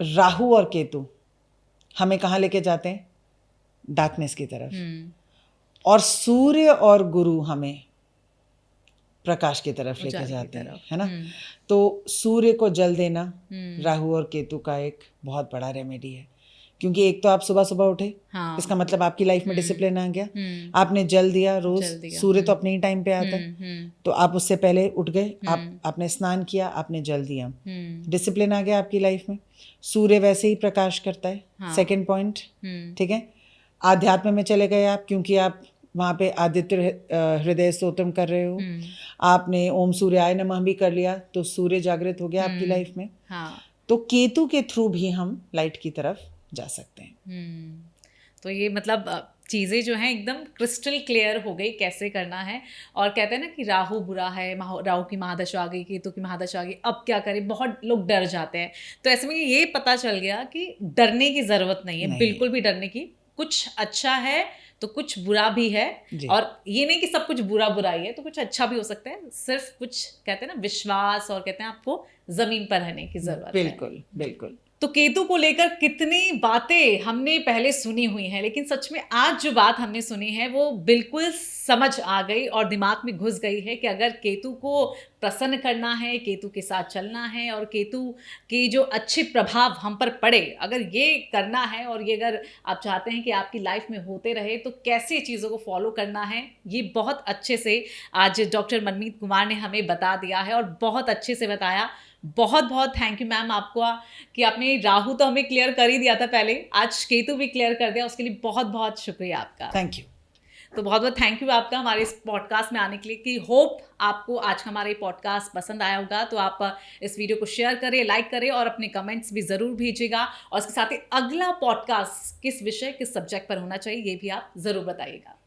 राहु और केतु हमें कहाँ लेके जाते हैं? डार्कनेस की तरफ। और सूर्य और गुरु हमें प्रकाश की तरफ लेके जाते हैं, है ना। तो सूर्य को जल देना राहु और केतु का एक बहुत बड़ा रेमेडी है, क्योंकि एक तो आप सुबह सुबह उठे, इसका मतलब आपकी लाइफ में डिसिप्लिन आ गया, आपने जल दिया रोज, सूर्य तो अपने ही टाइम पे आता है, तो आप उससे पहले उठ गए, आपने स्नान किया, आपने जल दिया, डिसिप्लिन आ गया आपकी लाइफ में। सूर्य वैसे ही प्रकाश करता है। सेकेंड पॉइंट, ठीक है, आध्यात्म में चले गए आप, क्योंकि आप वहाँ पे आदित्य हृदय स्तोत्रम कर रहे हो, आपने ओम सूर्याय नमः भी कर लिया, तो सूर्य जागृत हो गया आपकी लाइफ में। तो केतु के थ्रू भी हम लाइट की तरफ जा सकते हैं। तो ये मतलब चीज़ें जो हैं एकदम क्रिस्टल क्लियर हो गई कैसे करना है। और कहते हैं ना कि राहु बुरा है, राहु की महादशा आ गई, केतु की महादशा आ गई, अब क्या करें, बहुत लोग डर जाते हैं। तो ऐसे में ये पता चल गया कि डरने की ज़रूरत नहीं है, बिल्कुल भी डरने की। कुछ अच्छा है तो कुछ बुरा भी है, और ये नहीं कि सब कुछ बुरा बुराई है, तो कुछ अच्छा भी हो सकता है। सिर्फ कुछ कहते हैं ना विश्वास, और कहते हैं आपको ज़मीन पर रहने की ज़रूरत है। बिल्कुल बिल्कुल। तो केतु को लेकर कितनी बातें हमने पहले सुनी हुई हैं, लेकिन सच में आज जो बात हमने सुनी है वो बिल्कुल समझ आ गई और दिमाग में घुस गई है कि अगर केतु को प्रसन्न करना है, केतु के साथ चलना है, और केतु की जो अच्छे प्रभाव हम पर पड़े, अगर ये करना है, और ये अगर आप चाहते हैं कि आपकी लाइफ में होते रहे, तो कैसे चीज़ों को फॉलो करना है, ये बहुत अच्छे से आज डॉक्टर मनमीत कुमार ने हमें बता दिया है, और बहुत अच्छे से बताया। बहुत बहुत थैंक यू मैम आपको कि आपने राहु तो हमें क्लियर कर ही दिया था पहले, आज केतु भी क्लियर कर दिया, उसके लिए बहुत बहुत शुक्रिया आपका। Thank you. तो बहुत बहुत थैंक यू आपका हमारे इस पॉडकास्ट में आने के लिए। कि होप आपको आज का हमारा ये पॉडकास्ट पसंद आया होगा, तो आप इस वीडियो को शेयर करें, लाइक करें, और अपने कमेंट्स भी ज़रूर भेजिएगा। और इसके साथ ही अगला पॉडकास्ट किस विषय, किस सब्जेक्ट पर होना चाहिए, ये भी आप ज़रूर बताइएगा।